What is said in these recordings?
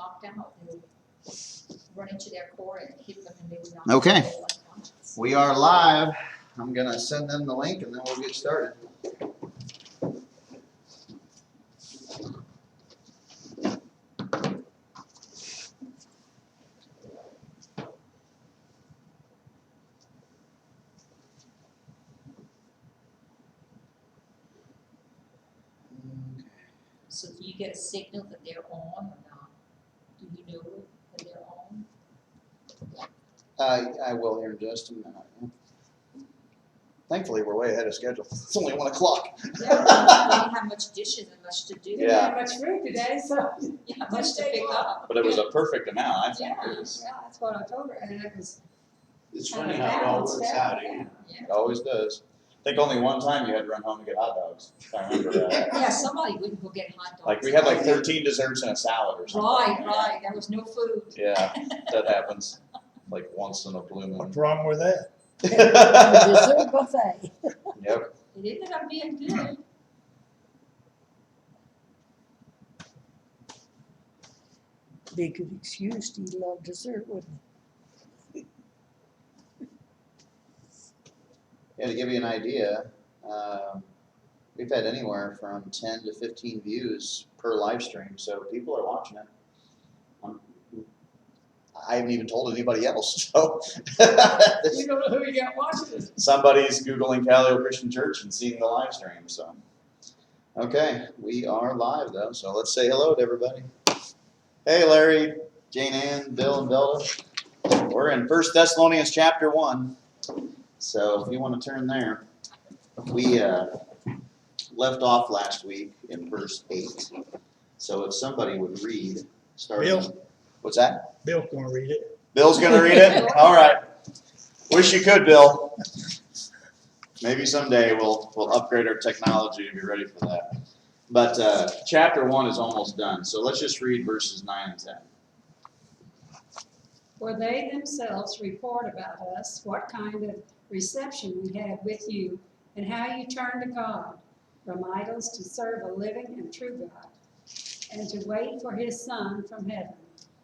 knocked out, they would run into their core and hit them and they would knock Okay. out electronics. We are live. I'm gonna send them the link and then we'll get started. So do you get a signal that they're on or not? Do you know that they're on? I will here in just a minute. Thankfully, we're way ahead of schedule. It's only 1 o'clock. Yeah, we didn't have much dishes and much to do. Yeah. Didn't have much food today, so. Yeah, much to pick up. But it was a perfect amount, I think. Yeah, It was- yeah, that's what I told her, and it was It's kind funny of how it all balanced works out, out. yeah. It always does. I think only one time you had to run home to get hot dogs. If I remember that. Yeah, somebody wouldn't go get hot dogs. Like we had like 13 desserts and a salad or something. Right, there was no food. Yeah, that happens. Like once in a blue moon. What's wrong with that? Dessert buffet. Yep. It ended up being good. Be a good excuse to eat a lot of dessert, wouldn't Yeah, to give you an idea, we've had anywhere from 10 to 15 views per live stream, so people are watching it. I haven't even told anybody else, so You don't know who you got watching it. somebody's Googling Callio Christian Church and seeing the live stream, so. Okay, we are live though, so let's say hello to everybody. Hey Larry, Jane Ann, Bill, and Belda. We're in 1 Thessalonians chapter 1. So if you want to turn there, we left off last week in verse 8. So if somebody would read, starting. Bill? What's that? Bill's gonna read it. Bill's going to read it? All right. Wish you could, Bill. Maybe someday we'll upgrade our technology to be ready for that. But chapter 1 is almost done. So let's just read verses 9 and 10. For they themselves report about us what kind of reception we had with you, and how you turned to God, from idols to serve a living and true God, and to wait for his Son from heaven,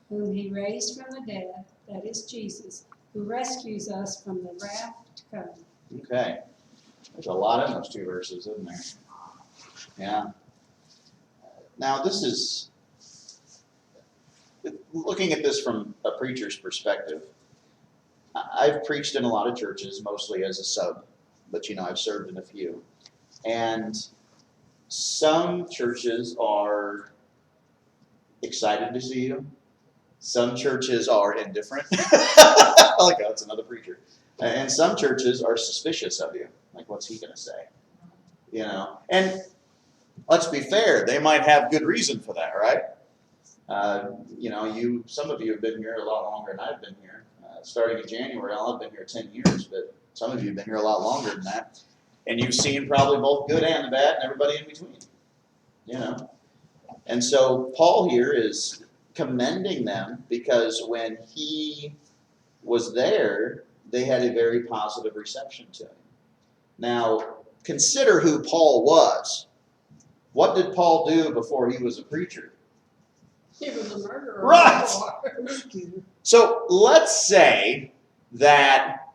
whom he raised from the dead, that is Jesus, who rescues us from the wrath to come. Okay. There's a lot in those two verses, isn't there? Yeah. Now, this is, looking at this from a preacher's perspective, I've preached in a lot of churches, mostly as a sub, but I've served in a few. And some churches are excited to see you. Some churches are indifferent. Like, oh, it's another preacher. And some churches are suspicious of you. Like, what's he going to say? And let's be fair, they might have good reason for that, right? Some of you have been here a lot longer than I've been here. Starting in January, I've been here 10 years, but some of you have been here a lot longer than that. And you've seen probably both good and the bad and everybody in between. And so Paul here is commending them because when he was there, they had a very positive reception to him. Now, consider who Paul was. What did Paul do before he was a preacher? He was a murderer. Right. Persecutor. So let's say that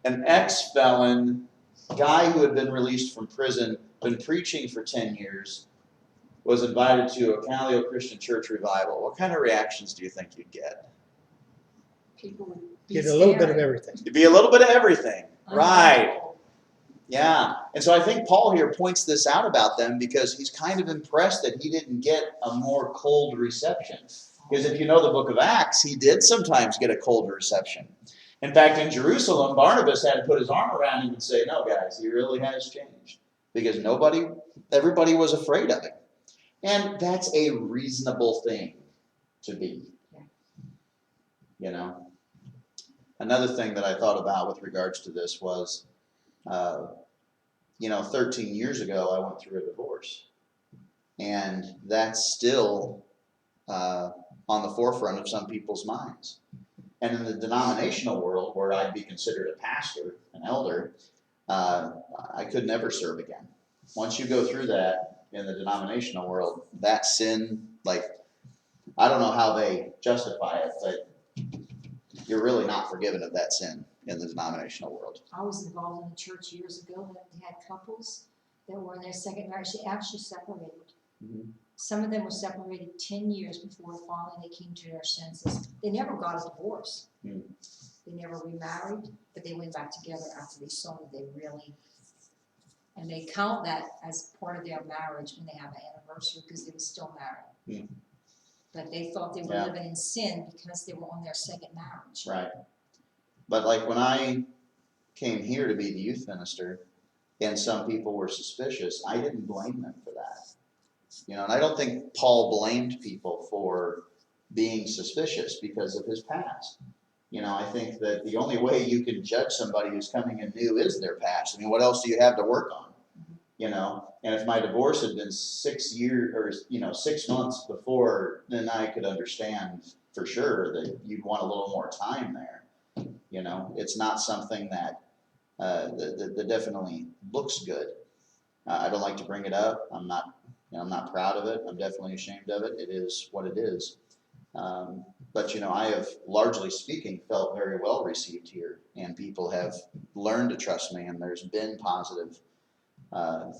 an ex-felon, guy who had been released from prison, been preaching for 10 years, was invited to a Callio Christian Church revival. What kind of reactions do you think you'd get? People would be Get a little bit of scared. everything. It'd be a little bit of everything. Right. Uncomfortable. Yeah. And so I think Paul here points this out about them because he's kind of impressed that he didn't get a more cold reception. Because if you know the book of Acts, he did sometimes get a cold reception. In fact, in Jerusalem, Barnabas had to put his arm around him and say, no, guys, he really has changed. Because everybody was afraid of him. And that's a reasonable thing to be. Another thing that I thought about with regards to this was, 13 years ago, I went through a divorce. And that's still on the forefront of some people's minds. And in the denominational world, where I'd be considered a pastor, an elder, I could never serve again. Once you go through that in the denominational world, that sin, I don't know how they justify it, but you're really not forgiven of that sin in the denominational world. I was involved in a church years ago that had couples that were in their second marriage, they actually separated. Mhm. Some of them were separated 10 years before finally they came to their senses. They never got a divorce. Hmm. They never remarried, but they went back together after they saw that they really, and they count that as part of their marriage when they have an anniversary because they were still married. Hmm. But they thought they were Yeah. living in sin because they were on their second marriage. Right. But like when I came here to be the youth minister and some people were suspicious, I didn't blame them for that. You know, and I don't think Paul blamed people for being suspicious because of his past. You know, I think that the only way you can judge somebody who's coming in new is their past. I mean, what else do you have to work on? You know, and if my divorce had been 6 years or, 6 months before, then I could understand for sure that you'd want a little more time there. You know, it's not something that that definitely looks good. I don't like to bring it up. I'm not proud of it. I'm definitely ashamed of it. It is what it is. But I have, largely speaking, felt very well received here, and people have learned to trust me, and there's been positive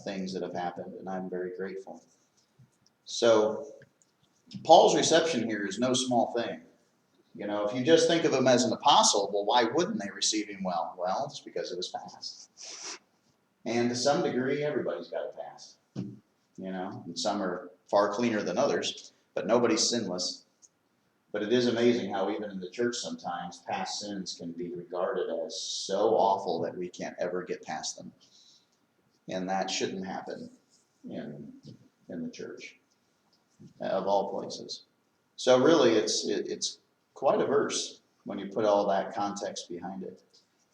things that have happened, and I'm very grateful. So, Paul's reception here is no small thing. If you just think of him as an apostle, well, why wouldn't they receive him well? Well, it's because of his past. And to some degree, everybody's got a past. And some are far cleaner than others, but nobody's sinless. But it is amazing how even in the church sometimes past sins can be regarded as so awful that we can't ever get past them. And that shouldn't happen in the church, of all places. So really, it's quite a verse when you put all that context behind it.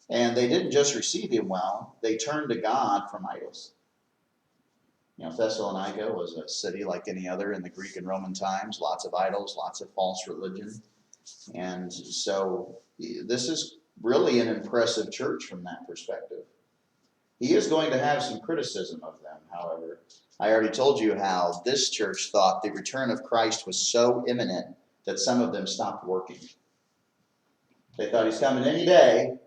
And they didn't just receive him well, they turned to God from idols. Thessalonica was a city like any other in the Greek and Roman times, lots of idols, lots of false religion. And so this is really an impressive church from that perspective. He is going to have some criticism of them, however. I already told you how this church thought the return of Christ was so imminent that some of them stopped working. They thought he's coming any day,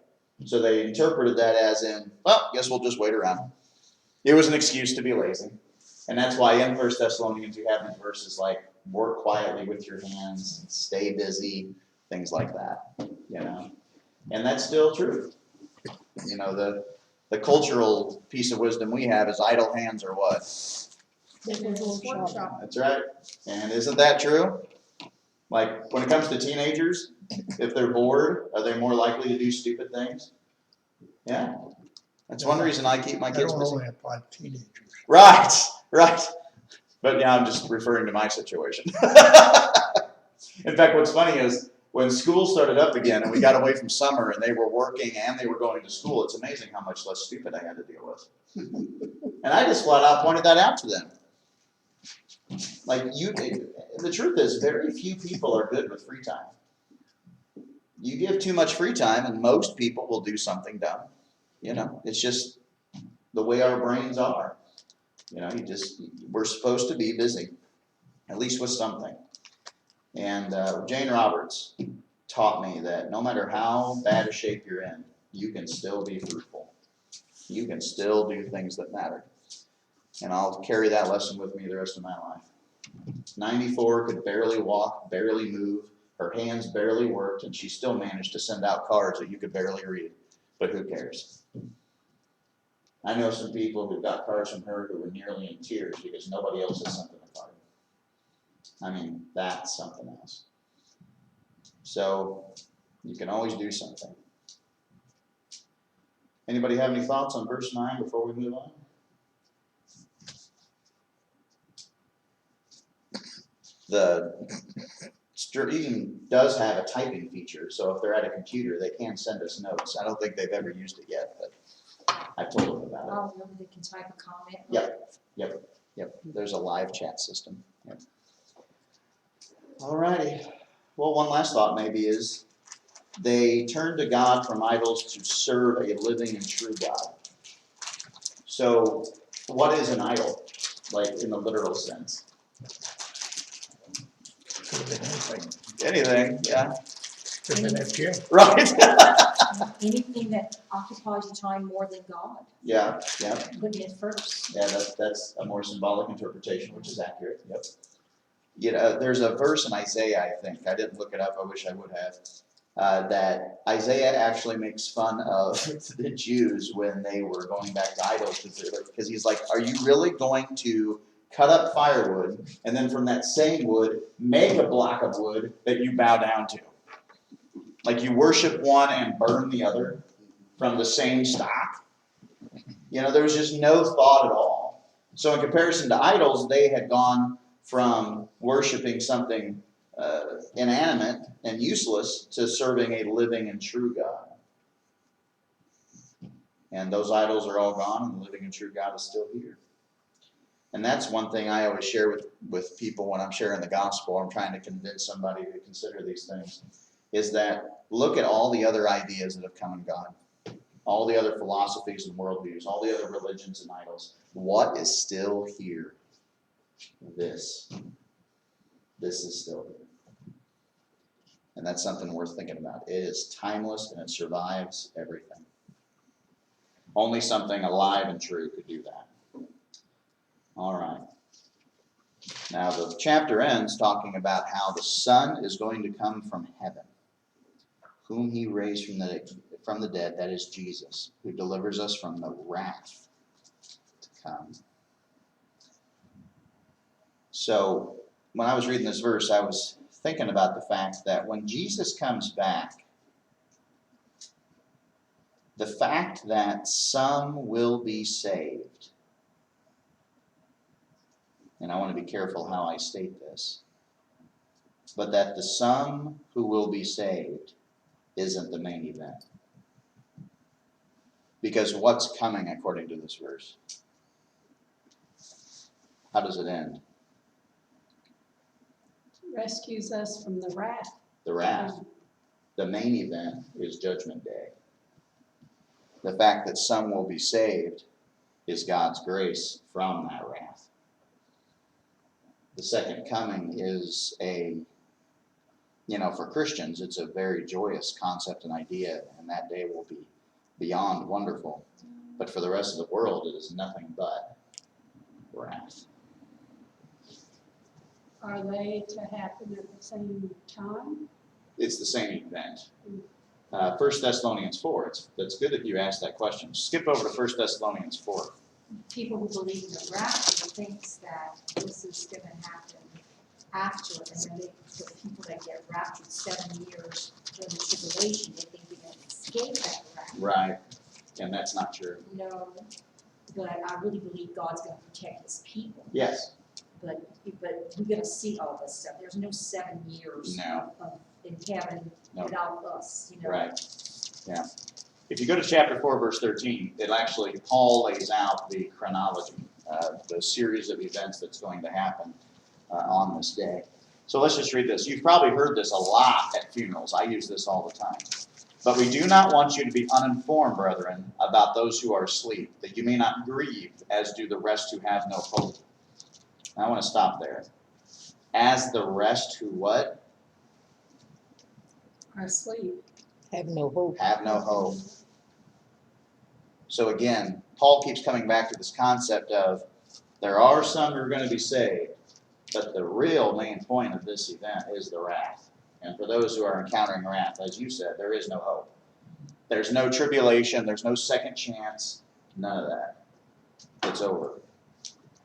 so they interpreted that as in, well, guess we'll just wait around. It was an excuse to be lazy. And that's why in 1 Thessalonians you have these verses like, work quietly with your hands, stay busy, things like that, And that's still true. The cultural piece of wisdom we have is idle hands are what? Workshop. That's right. And isn't that true? Like when it comes to teenagers, if they're bored, are they more likely to do stupid things? Yeah. That's one reason I keep my That kids don't busy. only apply to teenagers. Right. But I'm just referring to my situation. In fact, what's funny is when school started up again and we got away from summer and they were working and they were going to school, it's amazing how much less stupid I had to deal with. And I just flat out pointed that out to them. The truth is, very few people are good with free time. You give too much free time and most people will do something dumb. It's just the way our brains are. We're supposed to be busy, at least with something. And Jane Roberts taught me that no matter how bad a shape you're in, you can still be fruitful. You can still do things that matter. And I'll carry that lesson with me the rest of my life. 94, could barely walk, barely move. Her hands barely worked, and she still managed to send out cards that you could barely read. But who cares? I know some people who got cards from her who were nearly in tears because nobody else has sent them a card. I mean, that's something else. So, you can always do something. Anybody have any thoughts on verse 9 before we move on? The stream does have a typing feature, so if they're at a computer, they can send us notes. I don't think they've ever used it yet, but I've told them about it. Oh, remember they can type a comment? Yep. There's a live chat system. Yep. Alrighty. Well, one last thought maybe is they turned to God from idols to serve a living and true God. So, what is an idol, like in the literal sense? Could have been anything. Anything, yeah. Could have been that chair. Right. Anything that occupies your time more than God, Yeah, yeah. putting it first. Yeah, that's a more symbolic interpretation, which is accurate, yep. You know, there's a verse in Isaiah, I think, I didn't look it up, I wish I would have, that Isaiah actually makes fun of the Jews when they were going back to idols, because he's like, are you really going to cut up firewood, and then from that same wood, make a block of wood that you bow down to? Like you worship one and burn the other from the same stock? You know, there was just no thought at all. So in comparison to idols, they had gone from worshiping something inanimate and useless to serving a living and true God. And those idols are all gone, and the living and true God is still here. And that's one thing I always share with people when I'm sharing the gospel. I'm trying to convince somebody to consider these things, is that look at all the other ideas that have come and gone. All the other philosophies and worldviews, all the other religions and idols. What is still here? This. This is still here. And that's something worth thinking about. It is timeless and it survives everything. Only something alive and true could do that. All right. Now the chapter ends talking about how the Son is going to come from heaven, whom he raised from the dead, that is Jesus, who delivers us from the wrath to come. So when I was reading this verse, I was thinking about the fact that when Jesus comes back, the fact that some will be saved, and I want to be careful how I state this, but that the some who will be saved isn't the main event. Because what's coming according to this verse? How does it end? Rescues us from the wrath. The wrath. The main event is Judgment Day. The fact that some will be saved is God's grace from that wrath. The second coming is for Christians, it's a very joyous concept and idea, and that day will be beyond wonderful. But for the rest of the world, it is nothing but wrath. Are they to happen at the same time? It's the same event. 1 Thessalonians 4. That's good that you asked that question. Skip over to 1 Thessalonians 4. People who believe in the rapture thinks that this is gonna happen after, and then the people that get raptured 7 years during the tribulation, they think they're gonna escape that rapture. Right. And that's not true. No, but I really believe God's gonna protect his people. Yes. But we're gonna see all this stuff. There's no 7 years No. in heaven No. without us, Right. Yeah. If you go to chapter 4, verse 13, Paul lays out the chronology, the series of events that's going to happen on this day. So let's just read this. You've probably heard this a lot at funerals. I use this all the time. But we do not want you to be uninformed, brethren, about those who are asleep, that you may not grieve, as do the rest who have no hope. I want to stop there. As the rest who what? Are asleep. Have no hope. Have no hope. So again, Paul keeps coming back to this concept of there are some who are going to be saved, but the real main point of this event is the wrath. And for those who are encountering wrath, as you said, there is no hope. There's no tribulation, there's no second chance, none of that. It's over.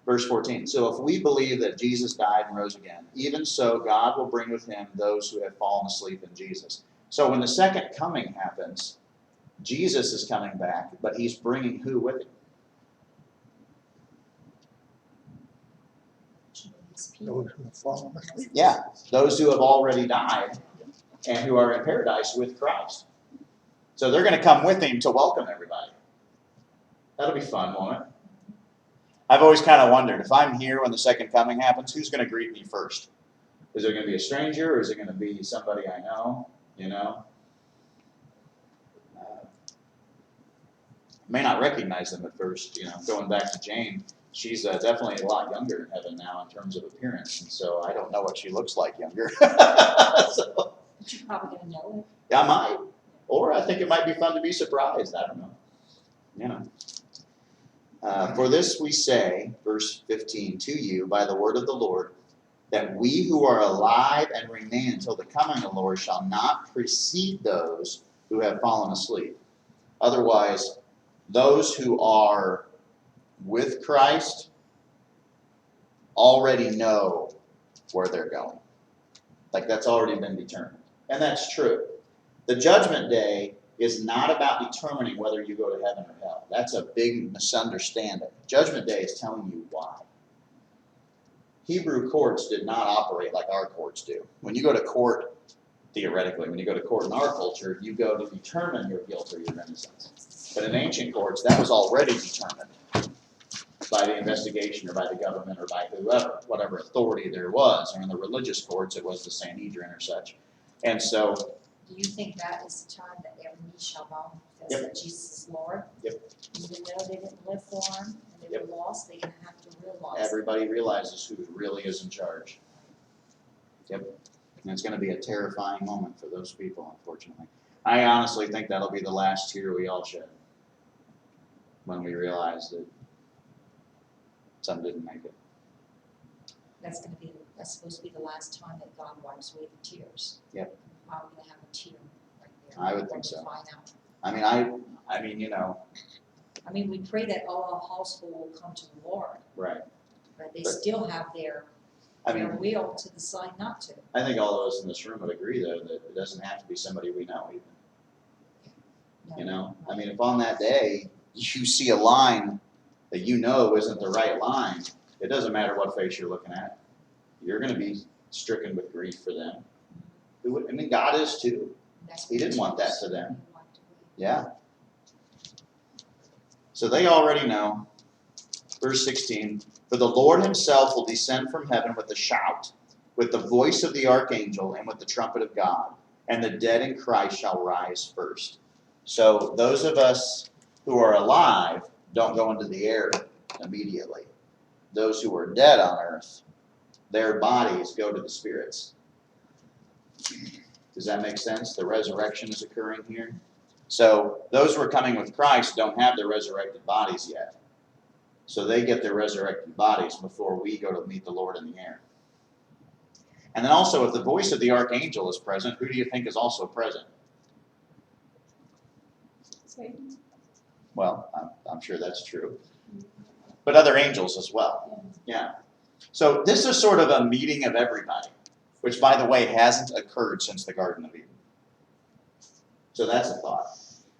Verse 14, so if we believe that Jesus died and rose again, even so God will bring with him those who have fallen asleep in Jesus. So when the second coming happens, Jesus is coming back, but he's bringing who with him? His people. Those who have fallen asleep. Yeah, those who have already died and who are in paradise with Christ. So they're going to come with him to welcome everybody. That'll be fun, won't it? I've always kind of wondered, if I'm here when the second coming happens, who's going to greet me first? Is it going to be a stranger, or is it going to be somebody I know? May not recognize them at first, going back to Jane. she's definitely a lot younger in heaven now in terms of appearance, and so I don't know what she looks like younger. So, But you're probably gonna know I might, or I think it might be fun to be surprised. I don't know. You know. For this we say, verse 15, to you by the word of the Lord, that we who are alive and remain until the coming of the Lord shall not precede those who have fallen asleep. Otherwise, those who are with Christ already know where they're going. Like that's already been determined. And that's true. The judgment day is not about determining whether you go to heaven or hell. That's a big misunderstanding. Judgment day is telling you why. Hebrew courts did not operate like our courts do. When you go to court, theoretically, when you go to court in our culture, you go to determine your guilt or your innocence. But in ancient courts, that was already determined by the investigation or by the government or by whoever, whatever authority there was. Or in the religious courts, it was the Sanhedrin or such. And so, do you think that is the time that every knee shall bow and confess that Jesus is Lord? Yep. Even though they didn't live for him and they were lost, they're gonna have to realize. everybody realizes who really is in charge. Yep. And it's going to be a terrifying moment for those people, unfortunately. I honestly think that'll be the last tear we all shed when we realize that some didn't make it. That's supposed to be the last time that God wipes away the tears. Yep. I'm gonna have a tear right there. I would when think we so. find out. I mean, you know, I mean, we pray that all our household will come to the Lord, right. but they But- still have their I mean, will to decide not to. I think all of us in this room would agree, though, that it doesn't have to be somebody we know, even. You know, I mean, if on that day you see a line that you know isn't the right line, it doesn't matter what face you're looking at. You're going to be stricken with grief for them. I mean, God is too. That's He what didn't want that tears to them. we want to be. Yeah. So they already know. Verse 16, for the Lord himself will descend from heaven with a shout, with the voice of the archangel, and with the trumpet of God, and the dead in Christ shall rise first. So those of us who are alive don't go into the air immediately. Those who are dead on earth, their bodies go to the spirits. Does that make sense? The resurrection is occurring here. So those who are coming with Christ don't have their resurrected bodies yet. So they get their resurrected bodies before we go to meet the Lord in the air. And then also, if the voice of the archangel is present, who do you think is also present? Satan. Well, I'm sure that's true. But other angels as well. Yeah. So this is sort of a meeting of everybody, which, by the way, hasn't occurred since the Garden of Eden. So that's a thought.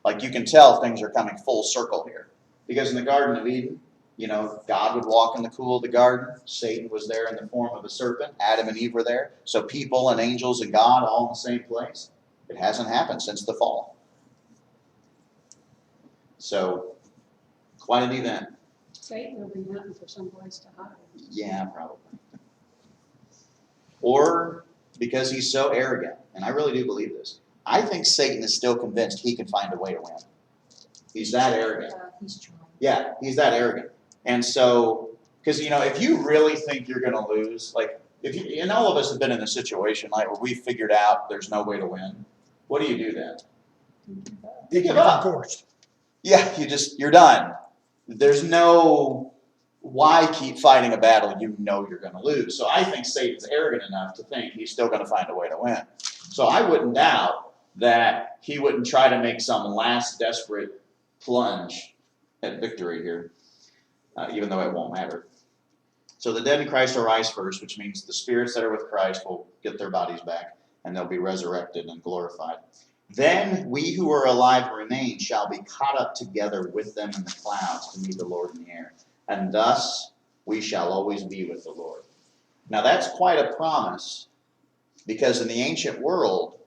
Like you can tell things are coming full circle here. Because in the Garden of Eden, you know, God would walk in the cool of the garden. Satan was there in the form of a serpent. Adam and Eve were there. So people and angels and God all in the same place. It hasn't happened since the fall. So, quite an event. Satan will be hunting for some place to hide. Yeah, probably. Or because he's so arrogant, and I really do believe this. I think Satan is still convinced he can find a way to win. He's that arrogant. He's trying. Yeah, he's that arrogant. And so, because, you know, if you really think you're going to lose, like, if you, and all of us have been in a situation like where we figured out there's no way to win, what do you do then? You give up. Force. Yeah, you're done. There's no, why keep fighting a battle you know you're going to lose? So I think Satan's arrogant enough to think he's still going to find a way to win. So I wouldn't doubt that he wouldn't try to make some last desperate plunge at victory here, even though it won't matter. So the dead in Christ will rise first, which means the spirits that are with Christ will get their bodies back, and they'll be resurrected and glorified. Then we who are alive and remain shall be caught up together with them in the clouds to meet the Lord in the air. And thus we shall always be with the Lord. Now that's quite a promise, because in the ancient world,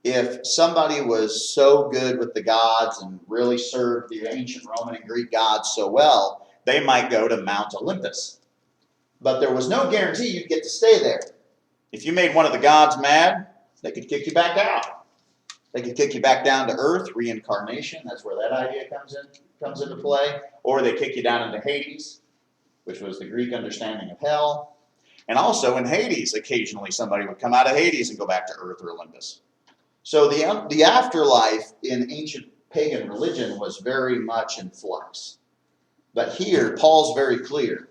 if somebody was so good with the gods and really served the ancient Roman and Greek gods so well, they might go to Mount Olympus. But there was no guarantee you'd get to stay there. If you made one of the gods mad, they could kick you back out. They could kick you back down to earth, reincarnation. That's where that idea comes into play. Or they kick you down into Hades. which was the Greek understanding of hell. And also in Hades, occasionally somebody would come out of Hades and go back to Earth or Olympus. So the afterlife in ancient pagan religion was very much in flux. But here, Paul's very clear.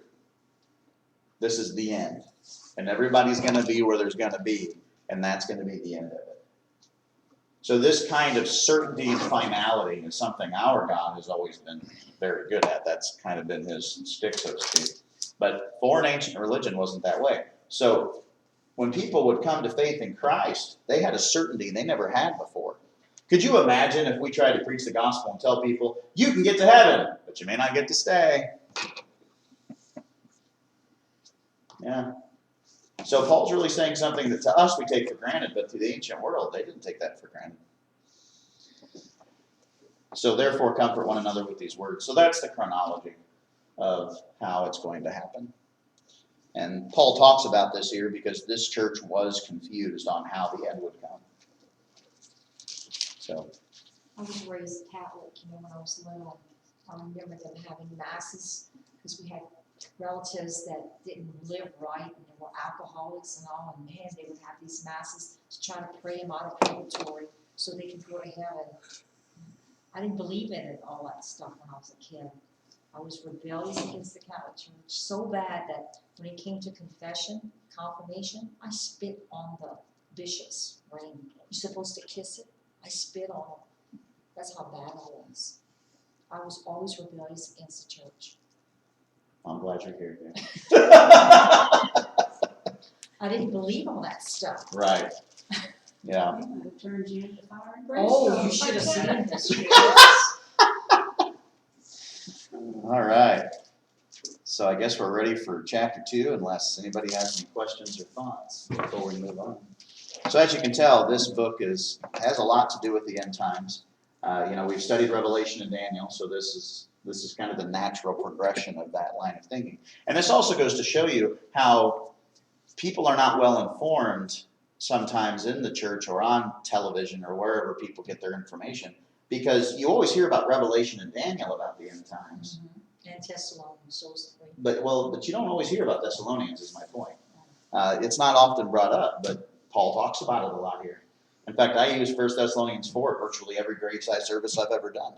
This is the end. And everybody's going to be where there's going to be. And that's going to be the end of it. So this kind of certainty and finality is something our God has always been very good at. That's kind of been his stick, so to speak. But foreign ancient religion wasn't that way. So when people would come to faith in Christ, they had a certainty they never had before. Could you imagine if we tried to preach the gospel and tell people, you can get to heaven, but you may not get to stay? Yeah. So Paul's really saying something that to us we take for granted, but to the ancient world, they didn't take that for granted. So therefore, comfort one another with these words. So that's the chronology of how it's going to happen. And Paul talks about this here because this church was confused on how the end would come. So, I was raised Catholic, when I was little. I remember them having masses because we had relatives that didn't live right and they were alcoholics and all, and man, they would have these masses to try to pray them out of purgatory so they could go to heaven. I didn't believe in it, all that stuff when I was a kid. I was rebellious against the Catholic Church so bad that when it came to confirmation, I spit on the bishop's ring. You're supposed to kiss it. I spit on him. That's how bad I was. I was always rebellious against the church. I'm glad you're here. I didn't believe all that stuff. Right. Yeah. They might have turned you into fire and Oh, brimstone. you should have seen this. All right. So I guess we're ready for chapter 2, unless anybody has any questions or thoughts before we move on. So as you can tell, this book has a lot to do with the end times. We've studied Revelation and Daniel, so this is kind of the natural progression of that line of thinking. And this also goes to show you how people are not well informed sometimes in the church or on television or wherever people get their information, because you always hear about Revelation and Daniel about the end times. And Thessalonians, those three. But you don't always hear about Thessalonians, is my point. It's not often brought up, but Paul talks about it a lot here. In fact, I use 1 Thessalonians 4 at virtually every graveside service I've ever done.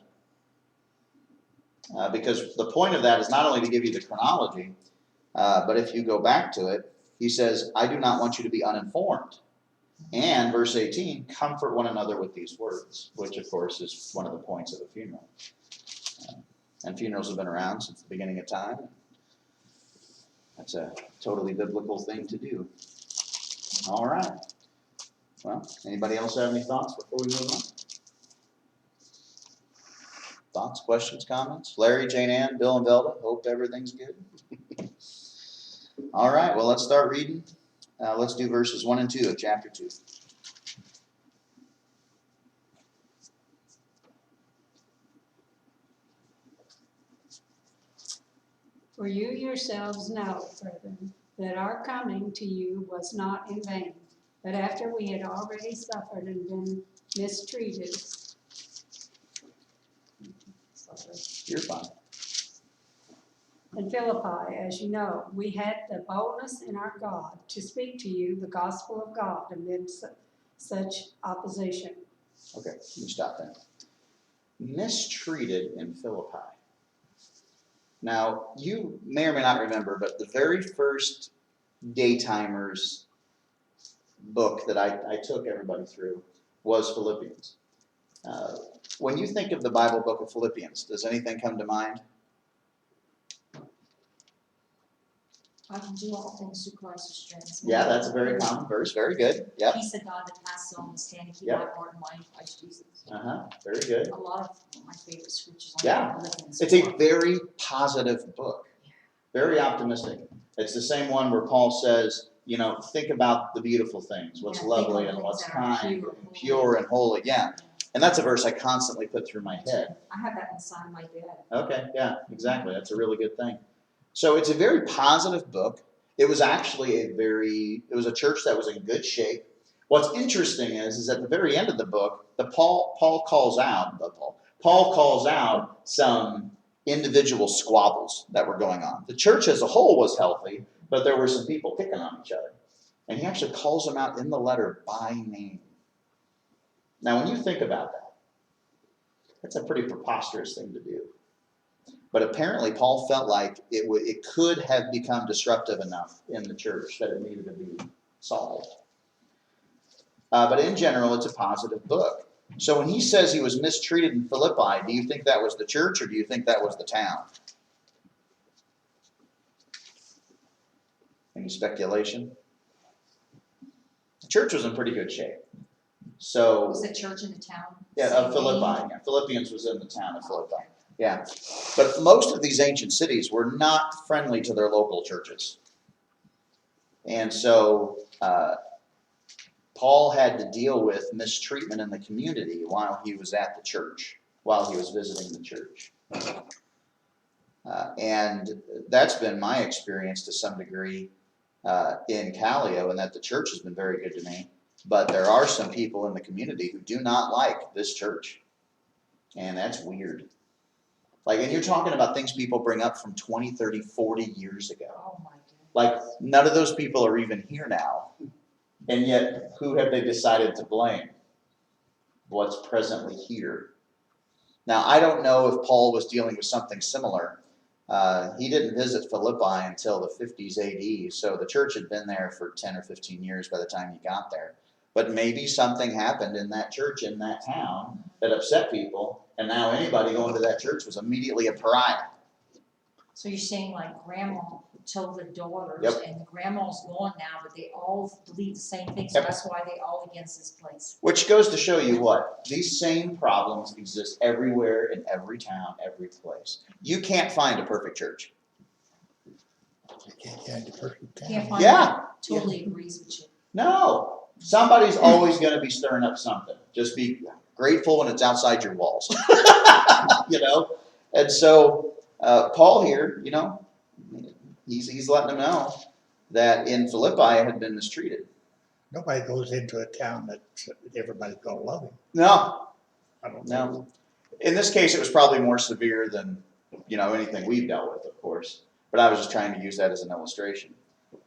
Because the point of that is not only to give you the chronology, but if you go back to it, he says, I do not want you to be uninformed. And verse 18, comfort one another with these words, which of course is one of the points of a funeral. And funerals have been around since the beginning of time. That's a totally biblical thing to do. All right. Well, anybody else have any thoughts before we move on? Thoughts, questions, comments? Larry, Jane Ann, Bill, and Velda, hope everything's good. All right, well, let's start reading. Let's do verses 1 and 2 of chapter 2. For you yourselves know, brethren, that our coming to you was not in vain, but after we had already suffered and been mistreated. You're fine. In Philippi, as you know, we had the boldness in our God to speak to you the gospel of God amid such opposition. Okay, you stop there. Mistreated in Philippi. Now, you may or may not remember, but the very first Daytimers book that I took everybody through was Philippians. When you think of the Bible book of Philippians, does anything come to mind? I can do all things through Christ who strengthens me. Yeah, that's a very common verse. Very good. Yep. Peace of God that passes all understanding, keep Yep. my heart and mind in Christ Jesus. Very good. A lot of my favorite scriptures. Yeah. It's a very positive book. Very optimistic. It's the same one where Paul says, think about the beautiful things, what's Yeah, lovely think on and what's things that are kind pure and and pure and holy. Yeah. And that's a verse I constantly put through my head. I have that inside my bed. Okay, yeah, exactly. That's a really good thing. So it's a very positive book. It was actually it was a church that was in good shape. What's interesting is at the very end of the book, Paul calls out some individual squabbles that were going on. The church as a whole was healthy, but there were some people picking on each other. And he actually calls them out in the letter by name. Now, when you think about that, that's a pretty preposterous thing to do. But apparently, Paul felt like it could have become disruptive enough in the church that it needed to be solved. But in general, it's a positive book. So when he says he was mistreated in Philippi, do you think that was the church or do you think that was the town? Any speculation? The church was in pretty good shape. So Was the church in the town? yeah, Same of Philippi. name? Yeah, Philippians was in the town of Philippi. Yeah. But most of these ancient cities were not friendly to their local churches. And so Paul had to deal with mistreatment in the community while he was at the church, while he was visiting the church. And that's been my experience to some degree in Callio, and that the church has been very good to me. But there are some people in the community who do not like this church. And that's weird. Like, and you're talking about things people bring up from 20, 30, 40 years ago. Oh, my goodness. Like, none of those people are even here now. And yet, who have they decided to blame? What's presently here. Now, I don't know if Paul was dealing with something similar. He didn't visit Philippi until the 50s AD, so the church had been there for 10 or 15 years by the time he got there. But maybe something happened in that church, in that town, that upset people, and now anybody going to that church was immediately a pariah. So you're saying like grandma told the daughters, Yep. and the grandma's gone now, but they all believe the same thing, so Yep. that's why they all against this place. Which goes to show you what? These same problems exist everywhere, in every town, every place. You can't find a perfect church. You can't get into perfect Can't town. find Yeah. one. Totally agrees with you. No. Somebody's always going to be stirring up something. Just be grateful when it's outside your walls. You know? And so Paul here, you know, he's letting them know that in Philippi had been mistreated. Nobody goes into a town that everybody's gonna love him. No, I don't no. know. In this case, it was probably more severe than, you know, anything we've dealt with, of course. But I was just trying to use that as an illustration.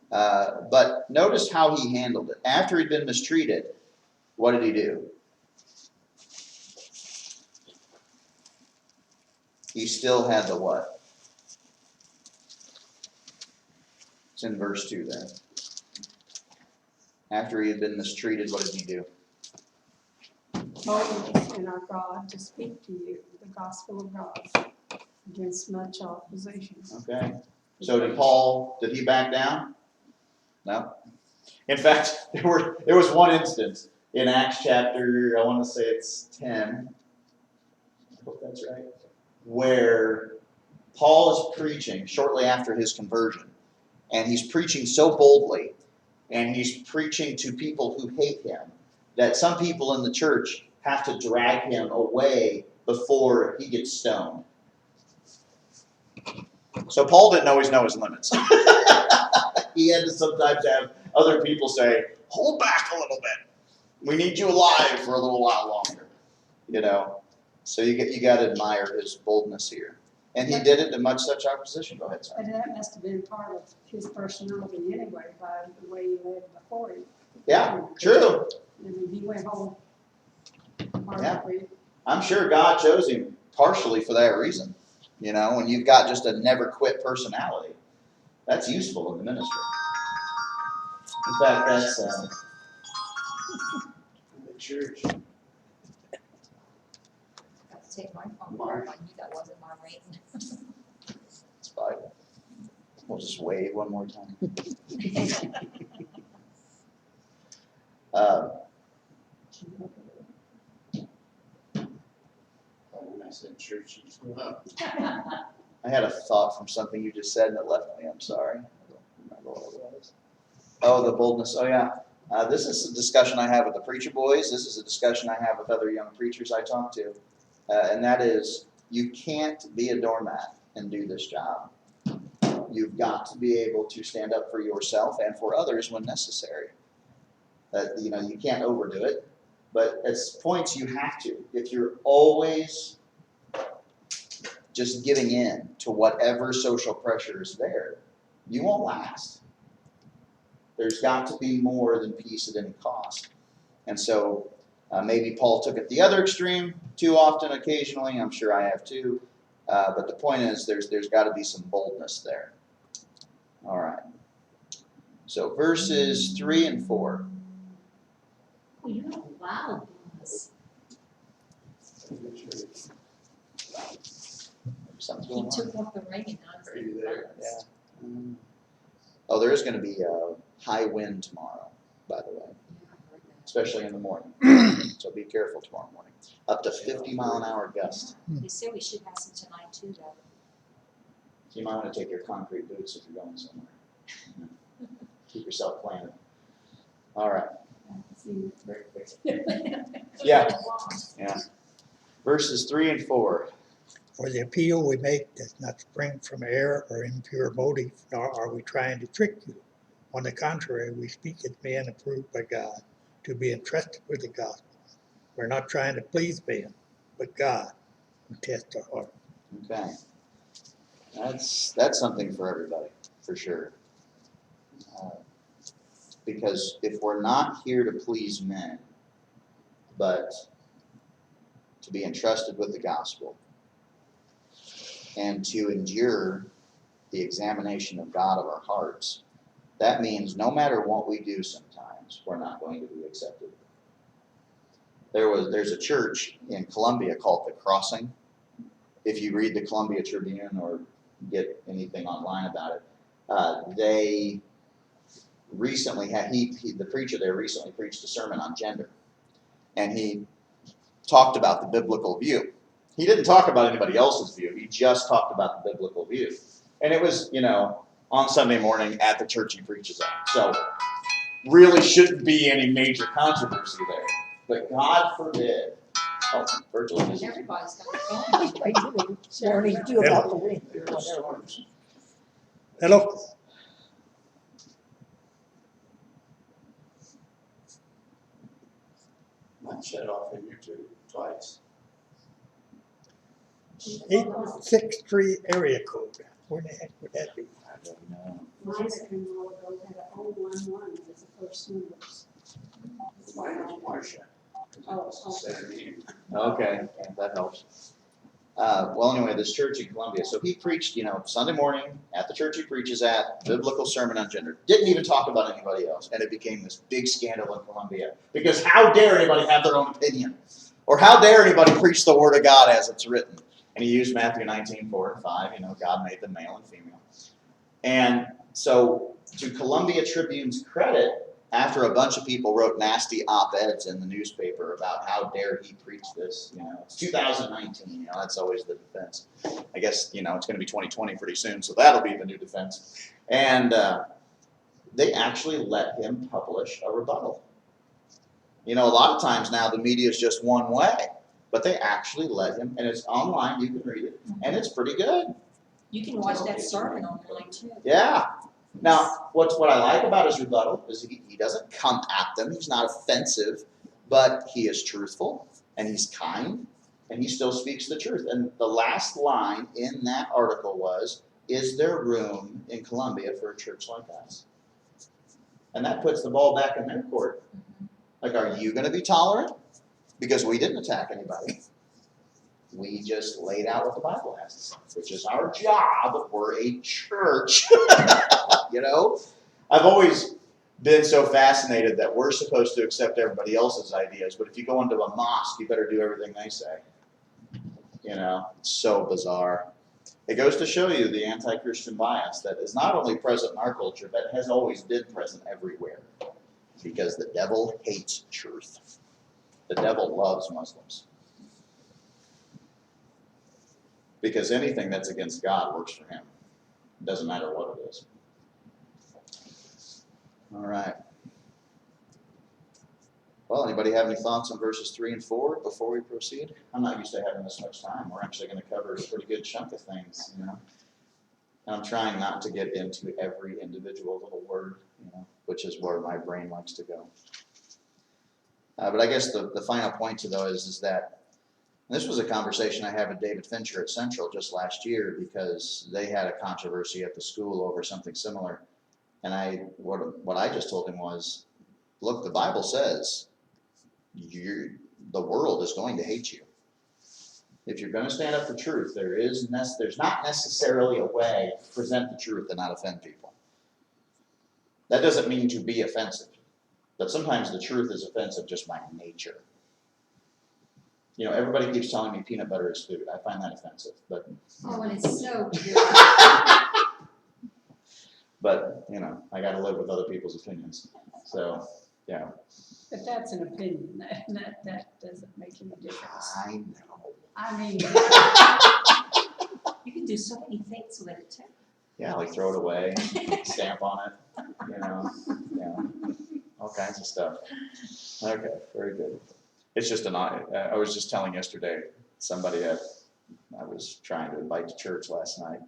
But notice how he handled it. After he'd been mistreated, what did he do? He still had the what? It's in verse 2 there. After he had been mistreated, what did he do? Boldness in our God to speak to you the gospel of God against much opposition. Okay. So did he back down? No. In fact, there was one instance in Acts chapter, I want to say it's 10. I hope that's right. Where Paul is preaching shortly after his conversion. And he's preaching so boldly. And he's preaching to people who hate him. That some people in the church have to drag him away before he gets stoned. So Paul didn't always know his limits. He had to sometimes have other people say, hold back a little bit. We need you alive for a little while longer. You know, so you got to admire his boldness here. And he did it to much such opposition. Go ahead, sorry. But that must have been part of his personality anyway, by the way he led before him. Yeah, true. I mean, he went home. Yeah. I'm sure God chose him partially for that reason. You know, when you've got just a never quit personality, that's useful in the ministry. In fact, that's the church. Got to take my phone apart, I knew that wasn't my ring. it's fine. We'll just wave one more time. When I said church, you just go up. I had a thought from something you just said and it left me. I'm sorry. I don't remember what it was. Oh, the boldness. Oh, yeah. This is a discussion I have with the preacher boys. This is a discussion I have with other young preachers I talk to. And that is, you can't be a doormat and do this job. You've got to be able to stand up for yourself and for others when necessary. You know, you can't overdo it. But at points you have to. If you're always just giving in to whatever social pressure is there, you won't last. There's got to be more than peace at any cost. And so maybe Paul took it the other extreme too often occasionally. I'm sure I have too. But the point is there's got to be some boldness there. All right. So verses 3 and 4. Oh, you have a loud voice. Something's He going on. took off the ring and Are you there? Yeah. Oh, there is going to be a high wind tomorrow, by the way, especially in the morning. So be careful tomorrow morning. Up to 50-mile-an-hour gust. They said we should have some tonight too, though. So you might want to take your concrete boots if you're going somewhere. Keep yourself planted. All right. Yeah. Yeah. Verses 3 and 4. For the appeal we make does not spring from error or impure motive, nor are we trying to trick you. On the contrary, we speak as men approved by God, to be entrusted with the gospel. We're not trying to please men, but God, who tests our heart. Okay. That's something for everybody, for sure. Because if we're not here to please men, but to be entrusted with the gospel and to endure the examination of God of our hearts, that means no matter what we do sometimes, we're not going to be accepted. There's a church in Columbia called The Crossing. If you read the Columbia Tribune or get anything online about it, they recently had, the preacher there recently preached a sermon on gender. And he talked about the biblical view. He didn't talk about anybody else's view. He just talked about the biblical view. And it was, on Sunday morning at the church he preaches at. So really shouldn't be any major controversy there. But God forbid. Oh, Virgil is. Everybody's got a phone. Warning you about the wind or whatever. Storms. Hello? Might shut off in here too, twice. 863 area code. Where the heck would that be? I don't know. Mine's a while ago had a 011 as the first numbers. Mine was Marcia. Oh, Saturday. Okay, that helps. Well, anyway, this church in Columbia. So he preached, Sunday morning at the church he preaches at, biblical sermon on gender. Didn't even talk about anybody else. And it became this big scandal in Columbia. Because how dare anybody have their own opinion? Or how dare anybody preach the word of God as it's written? And he used Matthew 19, 4 and 5. God made them male and female. And so, to Columbia Tribune's credit, after a bunch of people wrote nasty op-eds in the newspaper about how dare he preach this, it's 2019, that's always the defense. I guess, it's going to be 2020 pretty soon, so that'll be the new defense. And they actually let him publish a rebuttal. A lot of times now the media is just one way, but they actually let him, and it's online, you can read it, and it's pretty good. You can watch that sermon online too. Yeah. Now, what I like about his rebuttal is he doesn't come at them. He's not offensive, but he is truthful and he's kind and he still speaks the truth. And the last line in that article was, "Is there room in Columbia for a church like us?" And that puts the ball back in their court. Like, are you going to be tolerant? Because we didn't attack anybody. We just laid out what the Bible has to say, which is our job. We're a church. I've always been so fascinated that we're supposed to accept everybody else's ideas, but if you go into a mosque, you better do everything they say. It's so bizarre. It goes to show you the anti-Christian bias that is not only present in our culture, but has always been present everywhere. Because the devil hates truth. The devil loves Muslims. Because anything that's against God works for him. It doesn't matter what it is. All right. Well, anybody have any thoughts on verses 3 and 4 before we proceed? I'm not used to having this much time. We're actually going to cover a pretty good chunk of things, And I'm trying not to get into every individual little word, which is where my brain likes to go. But I guess the final point to though is that This was a conversation I had with David Fincher at Central just last year because they had a controversy at the school over something similar. And what I just told him was, look, the Bible says the world is going to hate you. If you're going to stand up for truth, there's not necessarily a way to present the truth and not offend people. That doesn't mean to be offensive, but sometimes the truth is offensive just by nature. You know, everybody keeps telling me peanut butter is food. I find that offensive, but Oh, and it's so good. you know, I got to live with other people's opinions. So, yeah. But that's an opinion, that doesn't make any difference. I know. I mean, You can do so many things with it too. Yeah, like throw it away, stamp on it, you know, all kinds of stuff. Okay, very good. It's just I was just telling yesterday, somebody I was trying to invite to church last night,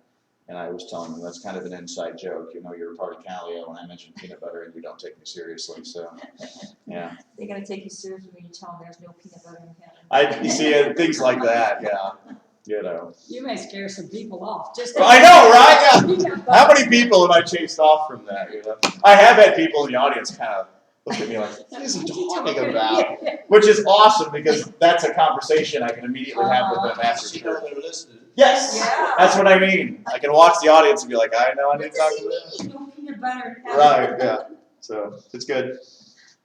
and I was telling them that's kind of an inside joke. You know, you're a part of Calio, and I mentioned peanut butter, and you don't take me seriously. So, yeah. They're gonna take you seriously when you tell them there's no peanut butter in heaven. You see things like that. Yeah, you know. you may scare some people off, just. I know, right? Yeah. Yeah. How many people have I chased off from that? You know, I have had people in the audience kind of look at me like, "What is he talking about?" Which is awesome because that's a conversation I can immediately have with them after You know church. they're listening. Yes, Yeah. that's what I mean. I can watch the audience and be like, I know I need What to talk does to he them. mean, no peanut butter in heaven? Right, yeah. So it's good.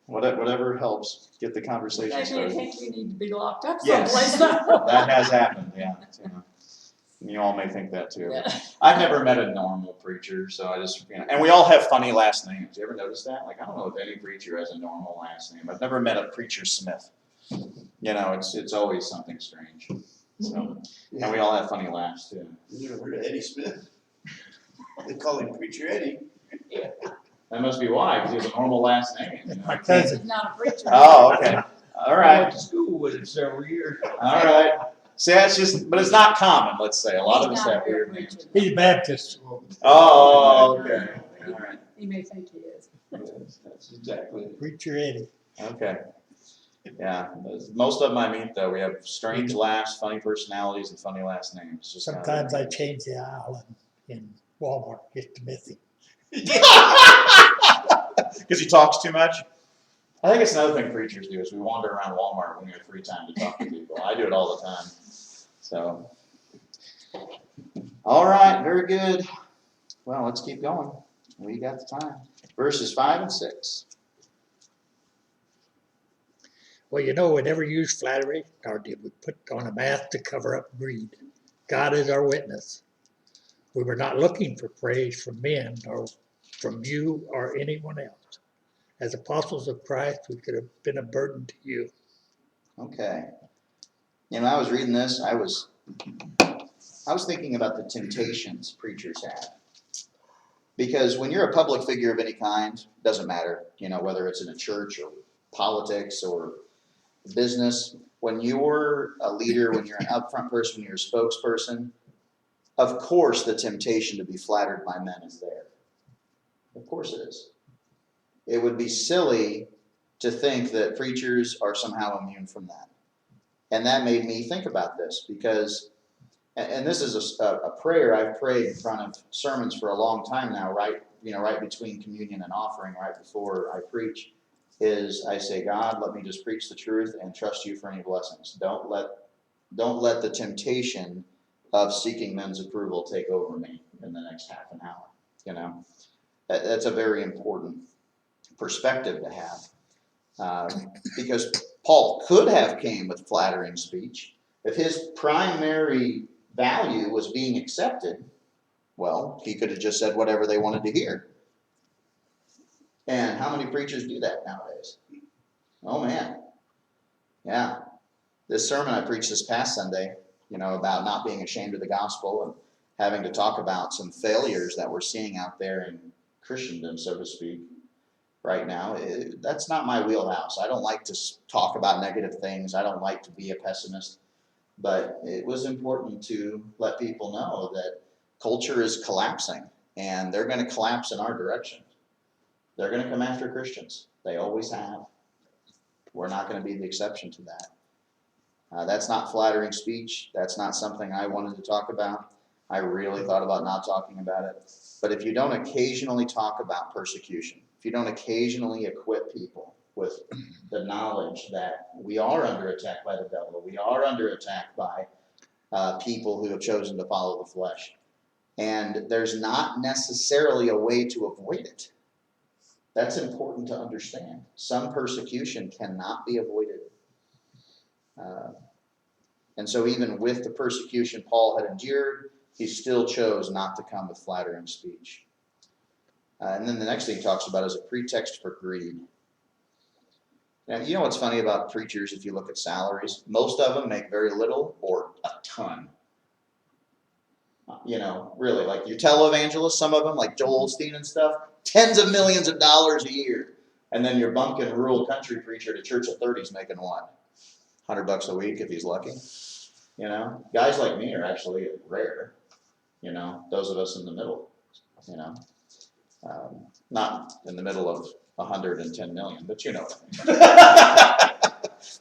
Whatever helps get the conversation Maybe I started. think you need to be locked up Yes. someplace. That has happened, yeah. So, you all may think that too. Yeah. I've never met a normal preacher, so I just, and we all have funny last names. You ever notice that? Like, I don't know if any preacher has a normal last name. I've never met a preacher Smith. You know, it's always something strange. So, and we all have funny laughs too. You never heard of Eddie Smith? They call him Preacher Eddie. That must be why, because he has a normal last name. You know? My cousin, He's not a preacher. Oh, okay. All I right. went to school with him several years. All right. See, that's just, but it's not common, let's say. A lot of He's us not have a real weird names. preacher. he's Baptist. Oh, okay. All right. He may think he is. Yes, that's exactly it. Preacher Eddie. Okay. Yeah. Most of them I meet, though, we have strange laughs, funny personalities, and funny last names. Just kinda Sometimes I weird. change the aisle in Walmart just to miss him. Because he talks too much? I think it's another thing preachers do is we wander around Walmart when we have free time to talk to people. I do it all the time. So, all right, very good. Well, let's keep going. We got the time. Verses 5 and 6. Well, you know, we never used flattery, nor did we put on a mask to cover up greed. God is our witness. We were not looking for praise from men or from you or anyone else. As apostles of Christ, we could have been a burden to you. Okay. You know, I was reading this, I was thinking about the temptations preachers have. Because when you're a public figure of any kind, doesn't matter, you know, whether it's in a church or politics or business, when you're a leader, when you're an upfront person, when you're a spokesperson, of course the temptation to be flattered by men is there. Of course it is. It would be silly to think that preachers are somehow immune from that. And that made me think about this because, and this is a prayer I've prayed in front of sermons for a long time now, right between communion and offering, right before I preach, is I say, God, let me just preach the truth and trust you for any blessings. Don't let the temptation of seeking men's approval take over me in the next half an hour. You know, that's a very important perspective to have, because Paul could have came with flattering speech. If his primary value was being accepted, well, he could have just said whatever they wanted to hear. And how many preachers do that nowadays? Oh man. Yeah. This sermon I preached this past Sunday, you know, about not being ashamed of the gospel and having to talk about some failures that we're seeing out there in Christendom, so to speak, right now. That's not my wheelhouse. I don't like to talk about negative things. I don't like to be a pessimist. But it was important to let people know that culture is collapsing, and they're going to collapse in our direction. They're going to come after Christians. They always have. We're not going to be the exception to that. That's not flattering speech. That's not something I wanted to talk about. I really thought about not talking about it. But if you don't occasionally talk about persecution, if you don't occasionally equip people with the knowledge that we are under attack by the devil, we are under attack by people who have chosen to follow the flesh, and there's not necessarily a way to avoid it. That's important to understand. Some persecution cannot be avoided. And so even with the persecution Paul had endured, he still chose not to come with flattering speech. And then the next thing he talks about is a pretext for greed. Now, you know what's funny about preachers if you look at salaries? Most of them make very little or a ton. You know, really, like your televangelists, some of them, like Joel Osteen and stuff, tens of millions of dollars a year. And then your bumpkin rural country preacher at a church of 30's making what? $100 a week if he's lucky. You know, guys like me are actually rare. You know, those of us in the middle. You know, not in the middle of 110 million, but you know,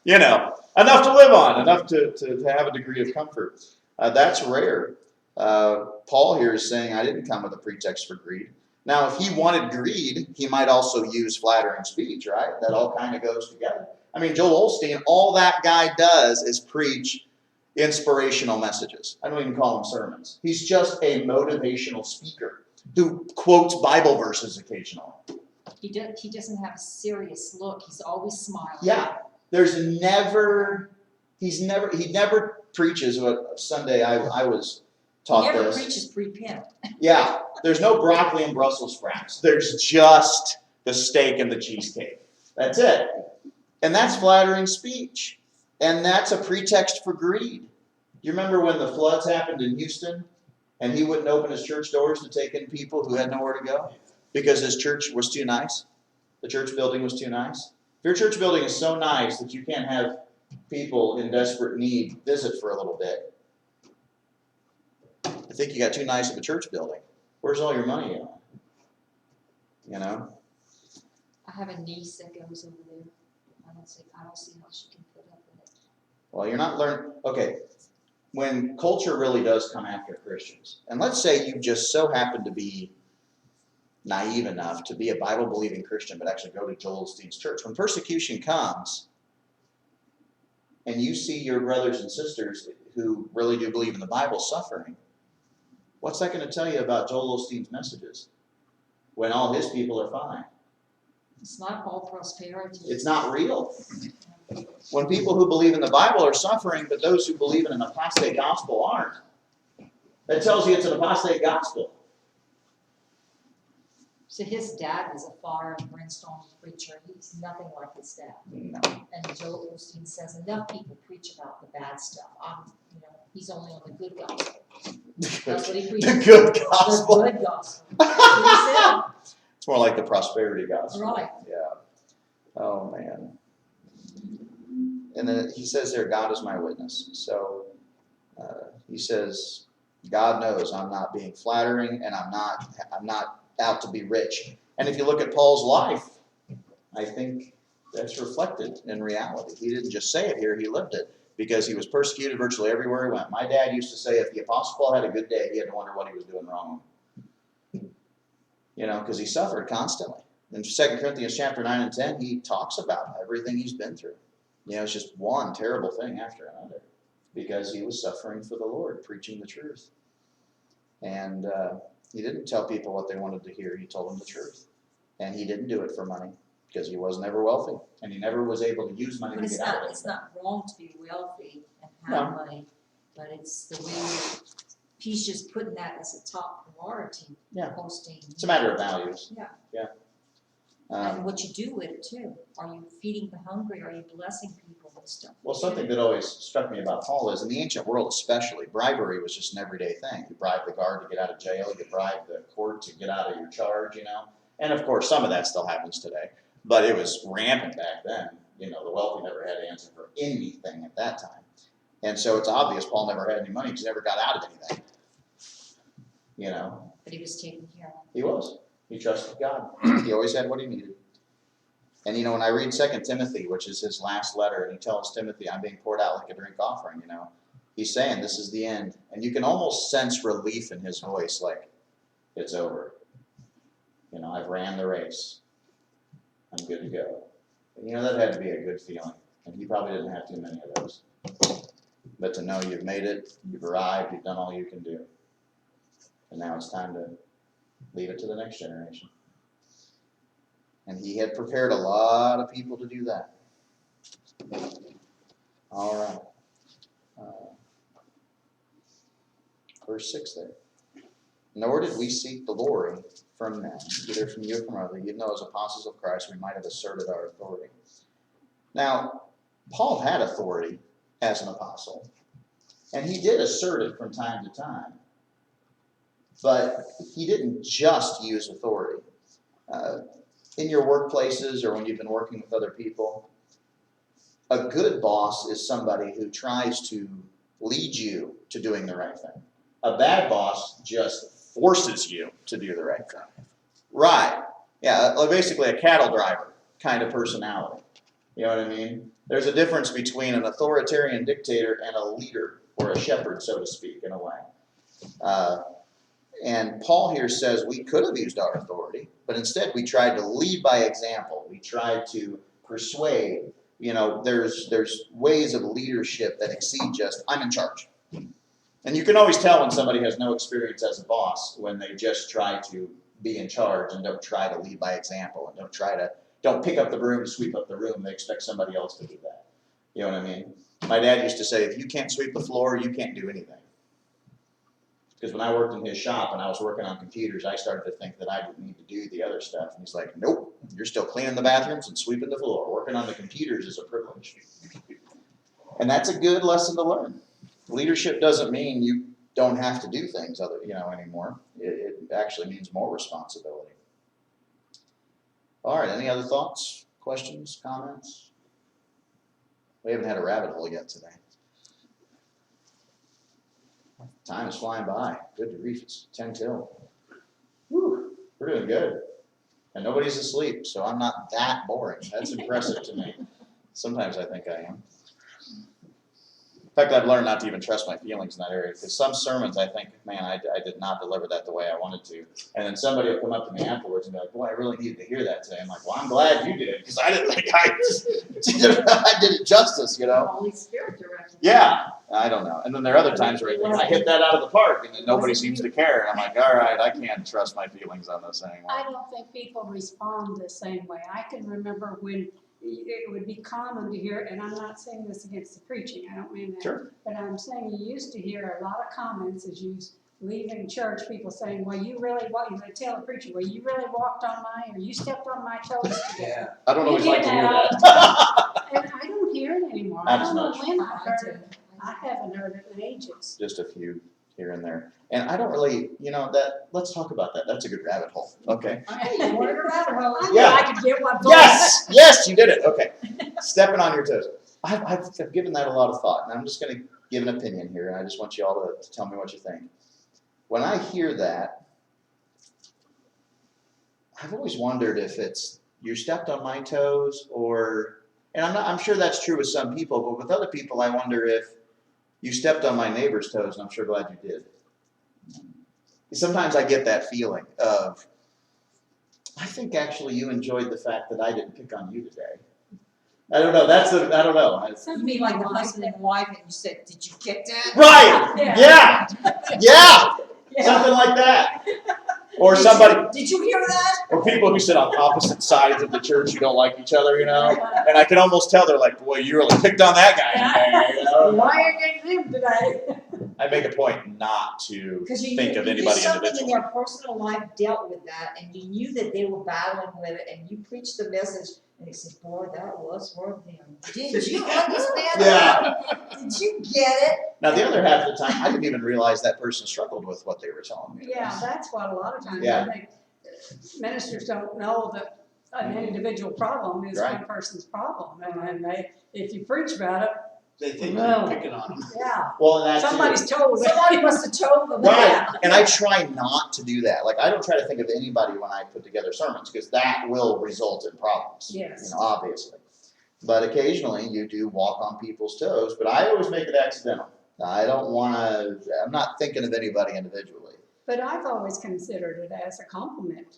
you know, enough to live on, enough to have a degree of comfort. That's rare. Paul here is saying, I didn't come with a pretext for greed. Now, if he wanted greed, he might also use flattering speech, right? That all kind of goes together. I mean, Joel Osteen, all that guy does is preach inspirational messages. I don't even call them sermons. He's just a motivational speaker who quotes Bible verses occasionally. He doesn't have a serious look. He's always smiling. Yeah, he never preaches. What Sunday I was taught He never this. preaches pre-pimp. Yeah, there's no broccoli and Brussels sprouts. There's just the steak and the cheesecake. That's it. And that's flattering speech. And that's a pretext for greed. You remember when the floods happened in Houston and he wouldn't open his church doors to take in people who had nowhere to go because his church was too nice? The church building was too nice. If your church building is so nice that you can't have people in desperate need visit for a little bit, I think you got too nice of a church building. Where's all your money at? You know? I have a niece that goes over there. I don't see how she can put up with it. Well, you're not learning. Okay, when culture really does come after Christians, and let's say you just so happen to be naive enough to be a Bible-believing Christian, but actually go to Joel Osteen's church. When persecution comes, and you see your brothers and sisters who really do believe in the Bible suffering, what's that going to tell you about Joel Osteen's messages when all his people are fine? It's not all prosperity. It's not real. When people who believe in the Bible are suffering, but those who believe in an apostate gospel aren't, that tells you it's an apostate gospel. So his dad was a fire and brimstone preacher. He's nothing like his dad. No. And Joel Osteen says enough people preach about the bad stuff. He's only on the good gospel. That's what he preaches. The good gospel. The good gospel. That's what he It's more like the prosperity gospel. said. Right. Yeah. Oh, man. And then he says there, God is my witness. So he says, God knows I'm not being flattering and I'm not out to be rich. And if you look at Paul's life, I think that's reflected in reality. He didn't just say it here, he lived it because he was persecuted virtually everywhere he went. My dad used to say if the Apostle Paul had a good day, he had to wonder what he was doing wrong. You know, because he suffered constantly. In 2 Corinthians chapter 9 and 10, he talks about everything he's been through. You know, it's just one terrible thing after another because he was suffering for the Lord, preaching the truth. And he didn't tell people what they wanted to hear. He told them the truth. And he didn't do it for money because he was never wealthy. And he never was able to use money But to it's get out of it. it's not wrong to be wealthy and have money, but it's the way he's just putting that as a top priority. Yeah. Posting. It's a matter of values. Yeah. Yeah. And what you do with it too. Are you feeding the hungry? Are you blessing people and stuff? Well, something that always struck me about Paul is in the ancient world especially, bribery was just an everyday thing. You bribe the guard to get out of jail, you bribe the court to get out of your charge, you know. And of course, some of that still happens today. But it was rampant back then. You know, the wealthy never had to answer for anything at that time. And so it's obvious Paul never had any money because he never got out of anything. You know. But he was taken care of. He was. He trusted God. He always had what he needed. And when I read 2 Timothy, which is his last letter, and he tells Timothy, I'm being poured out like a drink offering, he's saying this is the end. And you can almost sense relief in his voice, like, it's over. I've ran the race. I'm good to go. And that had to be a good feeling. And he probably didn't have too many of those. But to know you've made it, you've arrived, you've done all you can do. And now it's time to leave it to the next generation. And he had prepared a lot of people to do that. All right. Verse 6 there. Nor did we seek glory from men, either from you or from others, even though as apostles of Christ we might have asserted our authority. Now, Paul had authority as an apostle, and he did assert it from time to time. But he didn't just use authority. In your workplaces or when you've been working with other people, a good boss is somebody who tries to lead you to doing the right thing. A bad boss just forces you to do the right thing. Right. Yeah, basically a cattle driver kind of personality. You know what I mean? There's a difference between an authoritarian dictator and a leader, or a shepherd, so to speak, in a way. And Paul here says we could have used our authority, but instead we tried to lead by example. We tried to persuade. There's ways of leadership that exceed just, I'm in charge. And you can always tell when somebody has no experience as a boss when they just try to be in charge and don't try to lead by example and don't pick up the broom to sweep up the room. They expect somebody else to do that. You know what I mean? My dad used to say, if you can't sweep the floor, you can't do anything. Because when I worked in his shop and I was working on computers, I started to think that I didn't need to do the other stuff. And he's like, nope, you're still cleaning the bathrooms and sweeping the floor. Working on the computers is a privilege. And that's a good lesson to learn. Leadership doesn't mean you don't have to do things anymore. It actually means more responsibility. All right, any other thoughts, questions, comments? We haven't had a rabbit hole yet today. Time is flying by. Good grief, it's 10 till. Whew, we're doing good. And nobody's asleep, so I'm not that boring. That's impressive to me. Sometimes I think I am. In fact, I've learned not to even trust my feelings in that area, because some sermons I think, man, I did not deliver that the way I wanted to. And then somebody will come up to me afterwards and be like, boy, I really needed to hear that today. I'm like, well, I'm glad you did, because I didn't think I did it justice, Holy Spirit directed. Yeah, I don't know. And then there are other times where I hit that out of the park and then nobody seems to care. And I'm like, all right, I can't trust my feelings on this anymore. I don't think people respond the same way. I can remember when it would be common to hear, and I'm not saying this against the preaching, I don't mean that. Sure. But I'm saying you used to hear a lot of comments as you leaving church, people saying, well, you really, they tell the preacher, well, you really walked on or you stepped on my toes today. Yeah. I don't always You like to hear hear that that. And I don't hear it anymore. Not I as don't know much. when I heard it. I haven't heard it in ages. Just a few here and there. And I don't really, let's talk about that. That's a good rabbit hole. Okay. Hey, you wanted a rabbit hole. I knew Yeah. I could get one. Yes, you did it. Okay. Stepping on your toes. I've given that a lot of thought, and I'm just going to give an opinion here, and I just want you all to tell me what you think. When I hear that, I've always wondered if it's you stepped on my toes, and I'm sure that's true with some people, but with other people, I wonder if you stepped on my neighbor's toes, and I'm sure glad you did. Sometimes I get that feeling of, I think actually you enjoyed the fact that I didn't pick on you today. I don't know. I don't know. You mean like the husband and wife, and you said, did you get that? Right. Yeah. Something like that. Or somebody. Did you hear that? Or people who sit on opposite sides of the church who don't like each other, And I can almost tell they're like, boy, you really picked on that guy. Why are you getting him today? I make a point not to Because you think of did anybody something in individually. their personal life, dealt with that, and you knew that they were battling with it, and you preached the message, and they said, boy, that was worth him. Did you understand Yeah. that? Did you get it? Now, the other half of the time, I didn't even realize that person struggled with what they were telling me. Yeah, that's what a lot of times Yeah. I think ministers don't know that an individual problem is Right. one person's problem. And if you preach about it, They think No. you're picking on them. Yeah, Well, and that's Somebody's told them. somebody must have told them Right, that. and I try not to do that. Like, I don't try to think of anybody when I put together sermons, because that will result in problems. Yes. You know, obviously. But occasionally you do walk on people's toes, but I always make it accidental. I don't wanna, I'm not thinking of anybody individually. But I've always considered it as a compliment.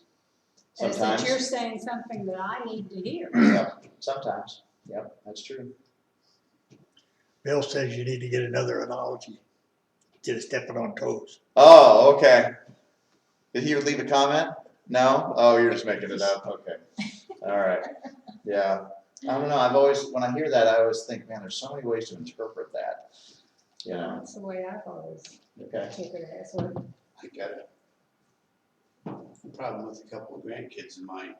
As Sometimes. that you're saying something that I need to hear. Yep, sometimes. Yep, that's true. Bill says you need to get another analogy, instead of stepping on toes. Oh, okay. Did he leave a comment? No? Oh, you're just making it up. Okay. All right. Yeah. I don't know. I've always, when I hear that, I always think, man, there's so many ways to interpret that. You know? That's the way I've always Okay. took it as. Well, I got a problem with a couple of grandkids of mine.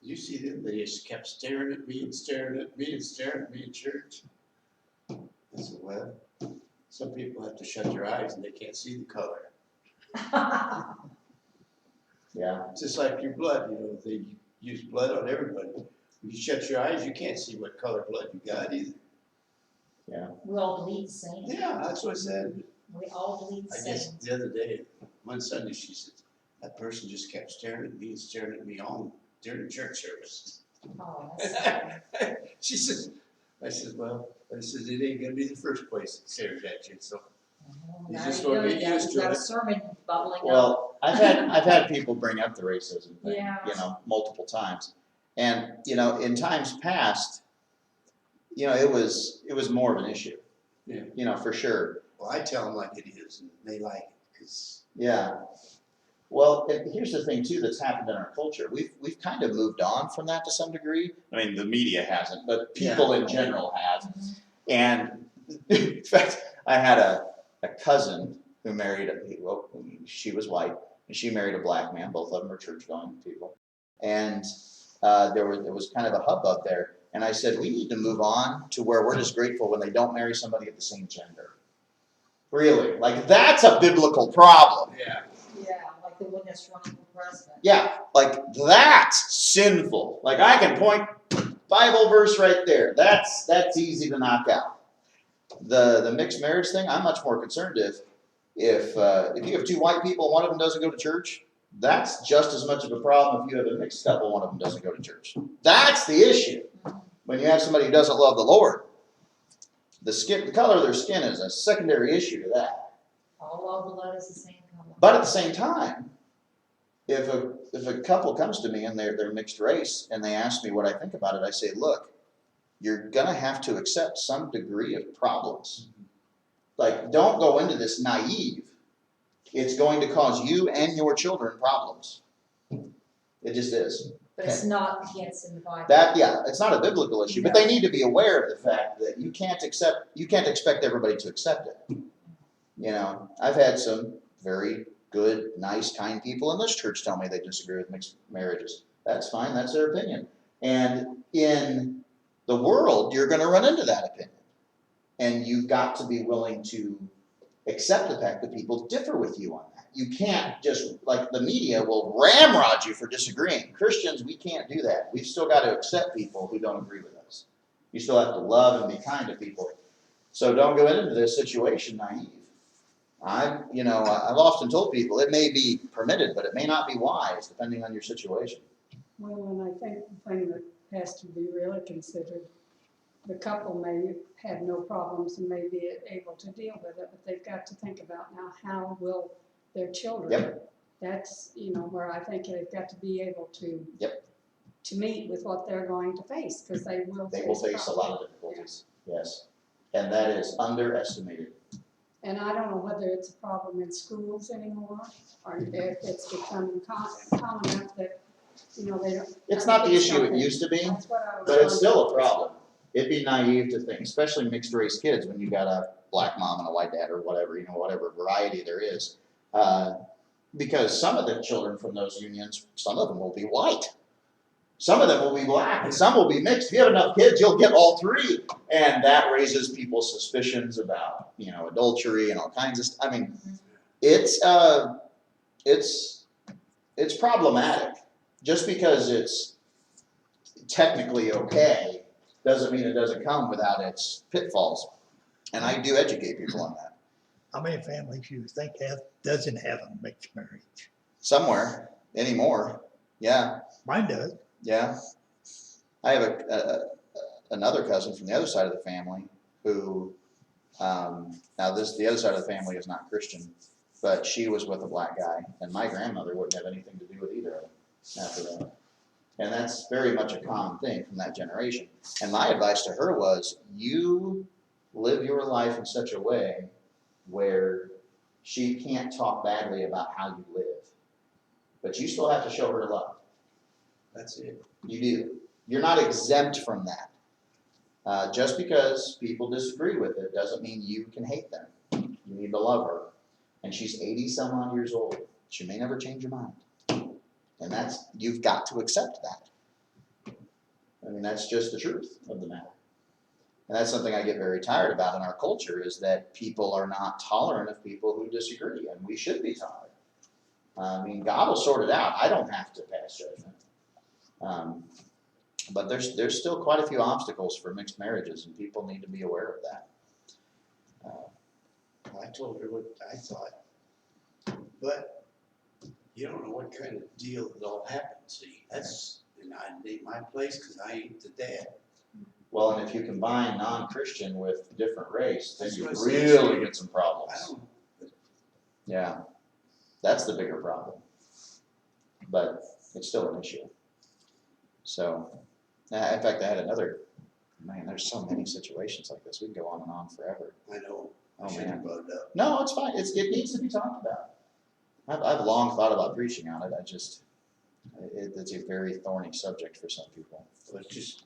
You see them, they just kept staring at me and staring at me and staring at me in church. I said, well, some people have to shut their eyes and they can't see the color. Yeah. It's just like your blood, you know, they use blood on everybody. If you shut your eyes, you can't see what color blood you got either. Yeah. We all bleed the same. Yeah, that's what I said. We all bleed the I same. guess the other day, one Sunday, she said, that person just kept staring at me and staring at me all during church service. Oh, that's She says, I said, well, I said, it ain't gonna be the first place that stares at you, so. You now just you wanna know get you got, used you to got a it. sermon bubbling up. Well, I've had people bring up the racism thing, Yeah. you know, multiple times. And, you know, in times past, you know, it was more of an issue. Yeah. You know, for sure. Well, I tell them like it is, and they like it, cause, Yeah. Well, and here's the thing too that's happened in our culture. We've kind of moved on from that to some degree. I mean, the media hasn't, but people in general have. Mhm. And in fact, I had a cousin who married, well, she was white, and she married a black man. Both of them were church-going people. And there was kind of a hubbub there. And I said, we need to move on to where we're just grateful when they don't marry somebody of the same gender. Really? Like, that's a biblical problem. yeah. Yeah, like the one that's running for president. Yeah, like, that's sinful. Like, I can point Bible verse right there. That's easy to knock out. The mixed marriage thing, I'm much more concerned if you have two white people and one of them doesn't go to church, that's just as much of a problem if you have a mixed couple, one of them doesn't go to church. That's the issue. When you have somebody who doesn't love the Lord, the color of their skin is a secondary issue to that. All our blood is the same color. But at the same time, if a couple comes to me and they're mixed race and they ask me what I think about it, I say, look, you're gonna have to accept some degree of problems. Like, don't go into this naive. It's going to cause you and your children problems. It just is. But it's not against in the Bible. It's not a biblical issue, but they need to be aware of the fact that you can't expect everybody to accept it. You know, I've had some very good, nice, kind people in this church tell me they disagree with mixed marriages. That's fine, that's their opinion. And in the world, you're gonna run into that opinion. And you've got to be willing to accept the fact that people differ with you on that. You can't just, like, the media will ramrod you for disagreeing. Christians, we can't do that. We've still got to accept people who don't agree with us. You still have to love and be kind to people. So don't go into this situation naive. I've often told people it may be permitted, but it may not be wise, depending on your situation. Well, and I think the thing that has to be really considered, the couple may have no problems and may be able to deal with it, but they've got to think about now, how will their children? Yep. That's, where I think they've got to be able to. Yep. To meet with what they're going to face, because they will face. They will face a lot of difficulties, yes. And that is underestimated. And I don't know whether it's a problem in schools anymore, or if it's becoming common enough that, they don't. It's not the issue it used to be, That's what I was but it's still a wondering. problem. It'd be naive to think, especially mixed race kids, when you got a black mom and a white dad or whatever, whatever variety there is. Because some of the children from those unions, some of them will be white. Some of them will be black, and some will be mixed. If you have enough kids, you'll get all three. And that raises people's suspicions about, adultery and all kinds of stuff. I mean, it's problematic. Just because it's technically okay doesn't mean it doesn't come without its pitfalls. And I do educate people on that. How many families you think doesn't have a mixed marriage? Somewhere, anymore, yeah, Mine does. yeah. I have another cousin from the other side of the family who, now the other side of the family is not Christian, but she was with a black guy, and my grandmother wouldn't have anything to do with either of them after that. And that's very much a common thing from that generation. And my advice to her was, you live your life in such a way where she can't talk badly about how you live. But you still have to show her love. That's it. You do. You're not exempt from that. Just because people disagree with it doesn't mean you can hate them. You need to love her. And she's 80 some odd years old. She may never change her mind. And you've got to accept that. I mean, that's just the truth of the matter. And that's something I get very tired about in our culture, is that people are not tolerant of people who disagree, and we should be tolerant. I mean, God will sort it out. I don't have to pass judgment. But there's still quite a few obstacles for mixed marriages, and people need to be aware of that. I told her what I thought, but you don't know what kind of deal it all happened, see, and I ain't my place, cause I ain't the dad. Well, and if you combine non-Christian with different race, then That's you what I really said. get some problems. I don't, Yeah, that's the bigger problem. But it's still an issue. So, in fact, I had man, there's so many situations like this. We can go on and on forever. I know, I Oh, shouldn't have man. brought it up, No, it's fine. It needs to be talked about. I've long thought about preaching on it. It's a very thorny subject for some people. but it's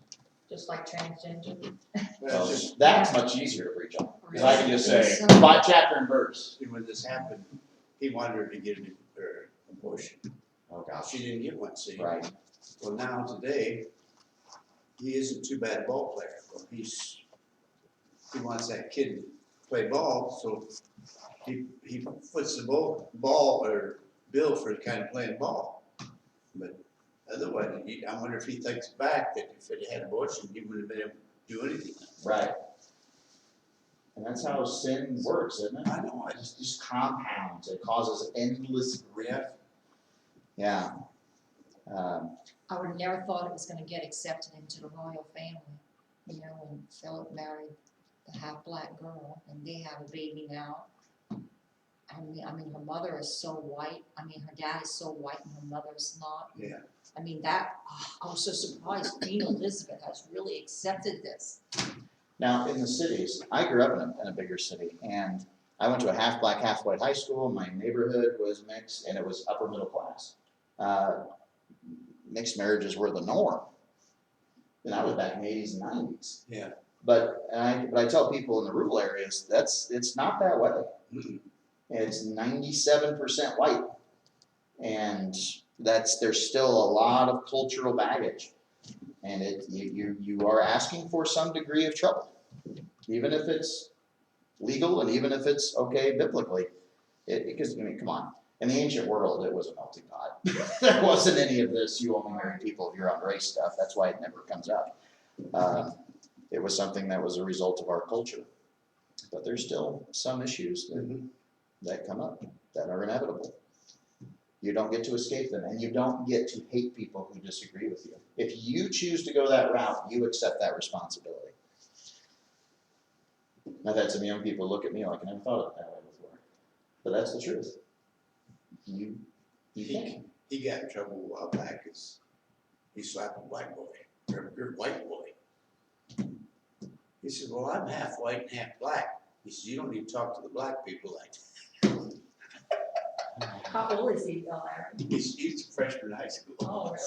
Just like transgender. Well, just, that's much easier to preach on. Because I can just say, So- by chapter and verse. see, when this happened, he wanted her to get her abortion. Oh, gosh. She didn't get one, see? Right. Well, now today, he isn't too bad a ball player. Well, he wants that kid to play ball, so he puts the ball or bill for kind of playing ball. But otherwise, I wonder if he thinks back that if it had abortion, he wouldn't have been able to do anything. Right. And that's how sin works, isn't it? I know, It just compounds. It causes endless grief. Yeah. I would never thought it was gonna get accepted into the royal family. You know, when Philip married the half-black girl, and they have a baby now. I mean, her mother is so white, her dad is so white and her mother is not. Yeah. I was so surprised Queen Elizabeth has really accepted this. Now, in the cities, I grew up in a bigger city, and I went to a half-black, half-white high school. My neighborhood was mixed, and it was upper middle class. Mixed marriages were the norm. And I was back in the 80s and 90s. Yeah. But I tell people in the rural areas, it's not that way. Mm-mm. It's 97% white. And there's still a lot of cultural baggage. And you are asking for some degree of trouble, even if it's legal and even if it's okay biblically. Because, come on, in the ancient world, it was a melting pot. There wasn't any of this, you only marry people of your own race stuff. That's why it never comes up. It was something that was a result of our culture. But there's still some issues that come up that are inevitable. You don't get to escape them, and you don't get to hate people who disagree with you. If you choose to go that route, you accept that responsibility. I've had some young people look at me like I never thought of it that way before. But that's the truth. You can. He got in trouble a while back because he slapped a black boy, or a white boy. He said, well, I'm half white and half black. He said, you don't need to talk to the black people like that. How old is he, Larry? He's a freshman in high school. Oh, really?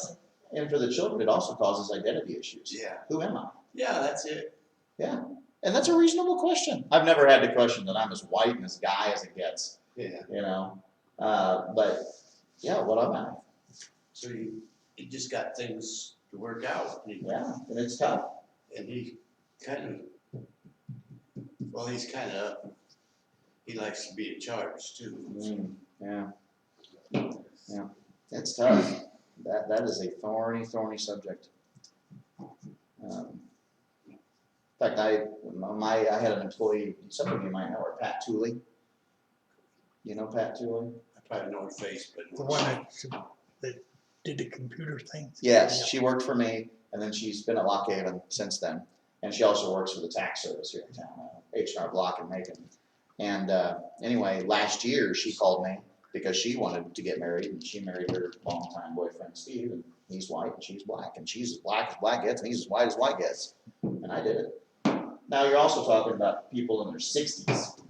And for the children, it also causes identity issues. Yeah. Who am I? Yeah, that's it. Yeah. And that's a reasonable question. I've never had to question that I'm as white and as guy as it gets, Yeah. you know. But yeah, what am I? So he just got things to work out. Yeah, and it's tough. And he kind of, well, he likes to be in charge too. Yeah, it's tough. That is a thorny subject. In fact, I had an employee, some of you might know her, Pat Tooley. You know Pat Tooley? I probably know her face, but. The one that did the computer thing? Yes, she worked for me, and then she's been at Lock Haven since then. And she also works for the tax service here in town, H&R Block in Macon. And anyway, last year she called me because she wanted to get married, and she married her longtime boyfriend Steve, and he's white and she's black, and she's as black as black gets, and he's as white as white gets. And I did it. Now you're also talking about people in their 60s.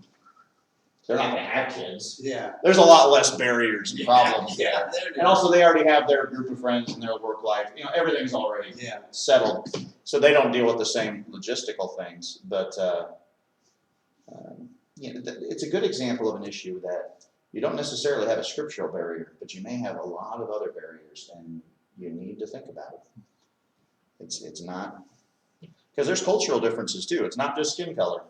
They're not gonna have kids. Yeah. There's a lot less barriers and problems there. Yeah, there it And is. also they already have their group of friends and their work life, everything's already Yeah. settled. So they don't deal with the same logistical things, but, it's a good example of an issue that you don't necessarily have a scriptural barrier, but you may have a lot of other barriers, and you need to think about it. It's not, because there's cultural differences too. It's not just skin color.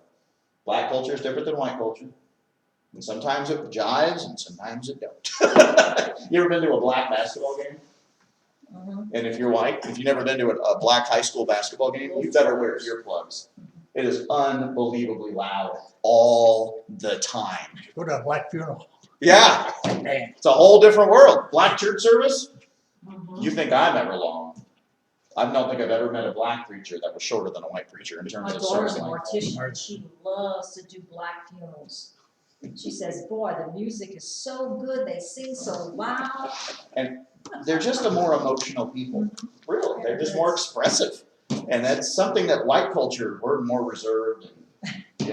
Black culture is different than white culture. And sometimes it jives and sometimes it don't. You ever been to a black basketball game? And if you're white, if you've never been to a black high school basketball game, you better wear earplugs. It is unbelievably loud all the time. Go to a black funeral. Yeah, Man, it's a whole different world. Black church service, you think I'm ever long. I don't think I've ever met a black preacher that was shorter than a white preacher in terms My of daughter's a serving length. mortician, and she loves to do black funerals. She says, boy, the music is so good, they sing so loud. They're just a more emotional people, really. They're just more expressive. And that's something that white culture, we're more reserved and,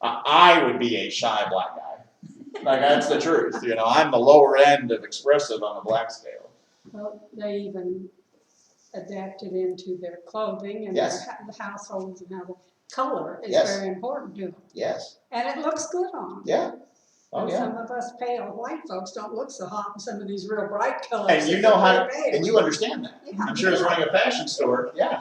I would be a shy black guy. Like, that's the truth, I'm the lower end of expressive on a black scale. Well, they even adapted into their clothing and their Yes. the households and how the color is Yes. very important to them. Yes, And it looks good on them. yeah, oh And yeah. some of us pale white folks don't look so hot in some of these real bright colors. And you know how, They're pale. and you understand that. Yeah. I'm sure as running a fashion store, yeah.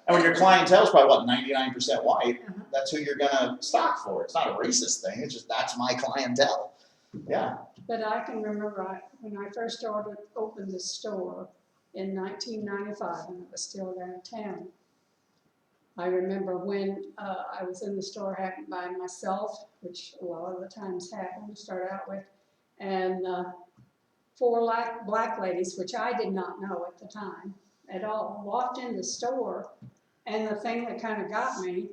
And when your clientele is probably, 99% white, Uh-huh. that's who you're gonna stock for. It's not a racist thing, it's just, that's my clientele. Yeah, But I can remember when I first opened the store in 1995, and it was still downtown. I remember when I was in the store by myself, which a lot of the times happened to start out with, and 4 black ladies, which I did not know at the time at all, walked in the store, and the thing that kind of got me,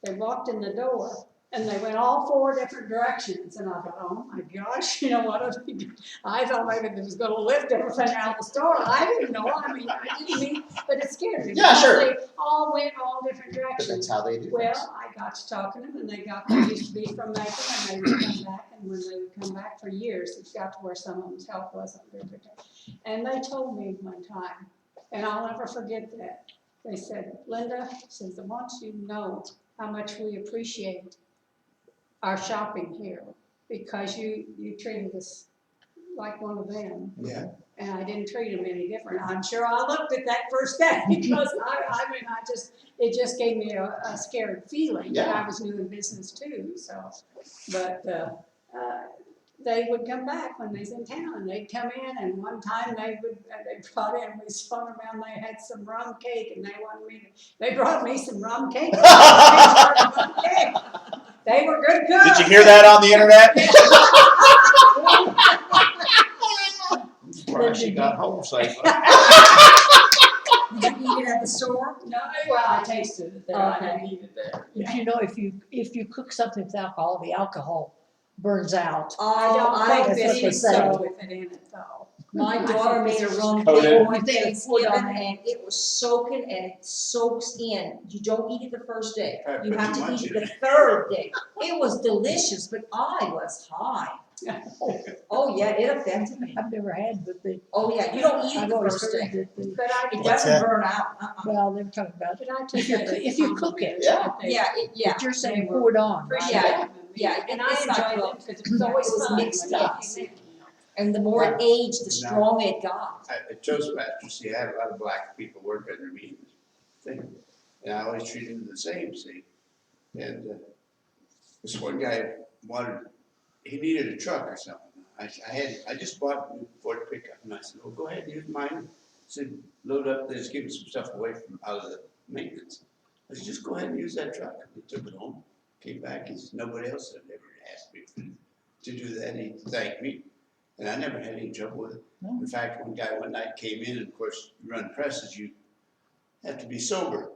they walked in the door, and they went all 4 different directions, and I thought, oh my gosh, what are they doing? I thought maybe they was gonna lift everything out of the store. I didn't know. I didn't mean, but it scared me. Yeah, sure. They all went all different but that's directions. how they do things. Well, I got to talking to them, and they used to be from Macon, and they would come back, and when they would come back for years, it got to where some of them's health wasn't good. And they told me one time, and I'll never forget that. They said, Linda, says, I want you to know how much we appreciate our shopping here, because you treated us like one of them. Yeah. And I didn't treat them any different. I'm sure I looked at that first day because it just gave me a scared feeling that I was new in business too, so. But, they would come back when they was in town, and they'd come in, and one time they brought in, we spun around, they had some rum cake, and they brought me some rum cake. They were good cooks. Did you hear that on the internet? Surprised she got home safe. Did you eat it at the store? No, well, I tasted it there, I Okay. didn't eat it there. If you cook something with alcohol, the alcohol burns out. I don't think that's that what he they was say. so with it in it though. My daughter made a rum Oh, cake yeah? one You think Thanksgiving, it's put on and it was soaking, and it soaks in. You don't eat it the first day. Probably You put have too to much eat in it the third day. It was delicious, but I was high. Oh, yeah, it affected me. I've never had, but Oh, yeah, you don't eat it I've the always first heard day. that But I, It What's doesn't that? burn out. well, they're talking about, but I took If you that cook- as if you cook compliment it. that they Yeah, but you're saying They were pour it on, right? Yeah, yeah, And it's I not enjoyed cooked. it because it was always It was fun mixed when they up. came in. and the more it aged, the stronger it got. At Toastmasters, see, I had a lot of black people work under me, thing, and I always treated them the same, see? And this one guy he needed a truck or something. I just bought a new Ford pickup, and I said, well, go ahead, use mine. I said, load up this, give me some stuff away from out of the maintenance. I said, just go ahead and use that truck. He took it home, came back, he said, nobody else had ever asked me to do that. He thanked me, and I never had any trouble with it. No. In fact, one guy one night came in, and of course, you run presses, you have to be sober.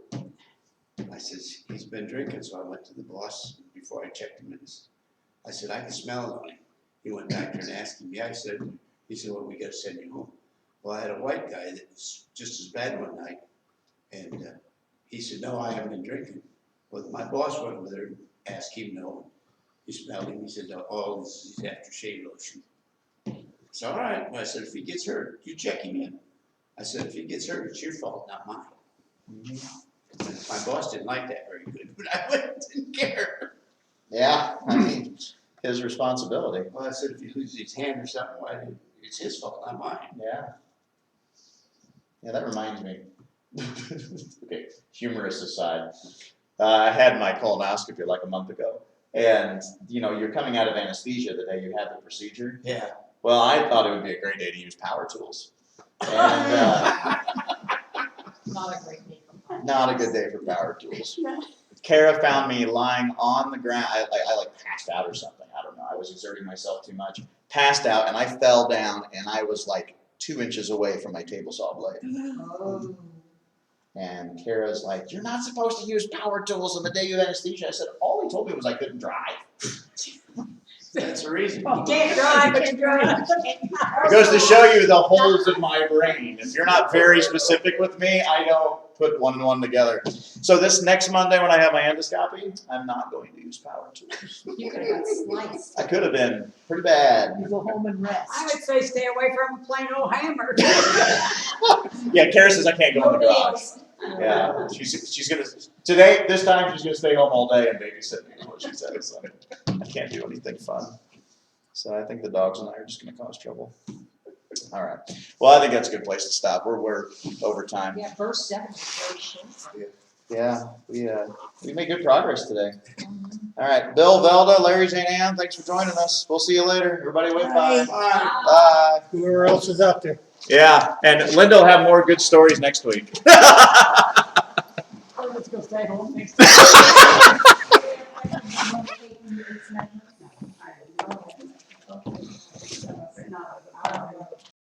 I says, he's been drinking, so I went to the boss before I checked him in. I said, I can smell it on him. He went back there and asked him, yeah, he said, well, we gotta send you home. Well, I had a white guy that was just as bad one night, and he said, no, I haven't been drinking. Well, my boss went over there and asked him, no. He smelled him, he said, oh, this is aftershave lotion. So, all right, I said, if he gets hurt, you check him in. I said, if he gets hurt, it's your fault, not mine. And my boss didn't like that very good, but I didn't care. Yeah, I mean, his responsibility. Well, I said, if he loses his hand or something, why, it's his fault, not mine. Yeah. Yeah, that reminds me. Okay, humorous aside. I had my colonoscopy like a month ago. And, you know, you're coming out of anesthesia the day you had the procedure. Yeah. Well, I thought it would be a great day to use power tools. And Not a great day for fun. not a good day for power tools. Kara found me lying on the ground. I like passed out or something. I don't know. I was exerting myself too much. Passed out, and I fell down, and I was like 2 inches away from my table saw blade. Oh. And Kara's like, "You're not supposed to use power tools on the day you have anesthesia." I said, "All he told me was I couldn't drive." That's the reason. You can't drive, but you drive. It goes to show you the holes in my brain. If you're not very specific with me, I don't put one and one together. So this next Monday when I have my endoscopy, I'm not going to use power tools. You could have got sliced. I could have been pretty bad. You go home and rest. I would say stay away from a plain old hammer. Yeah, Kara says I can't go in the No garage. nails. Yeah, she's gonna today. This time she's gonna stay home all day and babysit me. Is what she said. So I can't do anything fun. So I think the dogs and I are just gonna cause trouble. All right. Well, I think that's a good place to stop. We're over time. Yeah, verse 7 is very short. Yeah, we made good progress today. All right, Bill, Velda, Larry, Jane Ann, thanks for joining us. We'll see you later. Everybody wave bye. Bye. Bye. Whoever else is out there. Yeah, and Linda will have more good stories next week. Or let's go stay home next time. It's not- I don't know. No,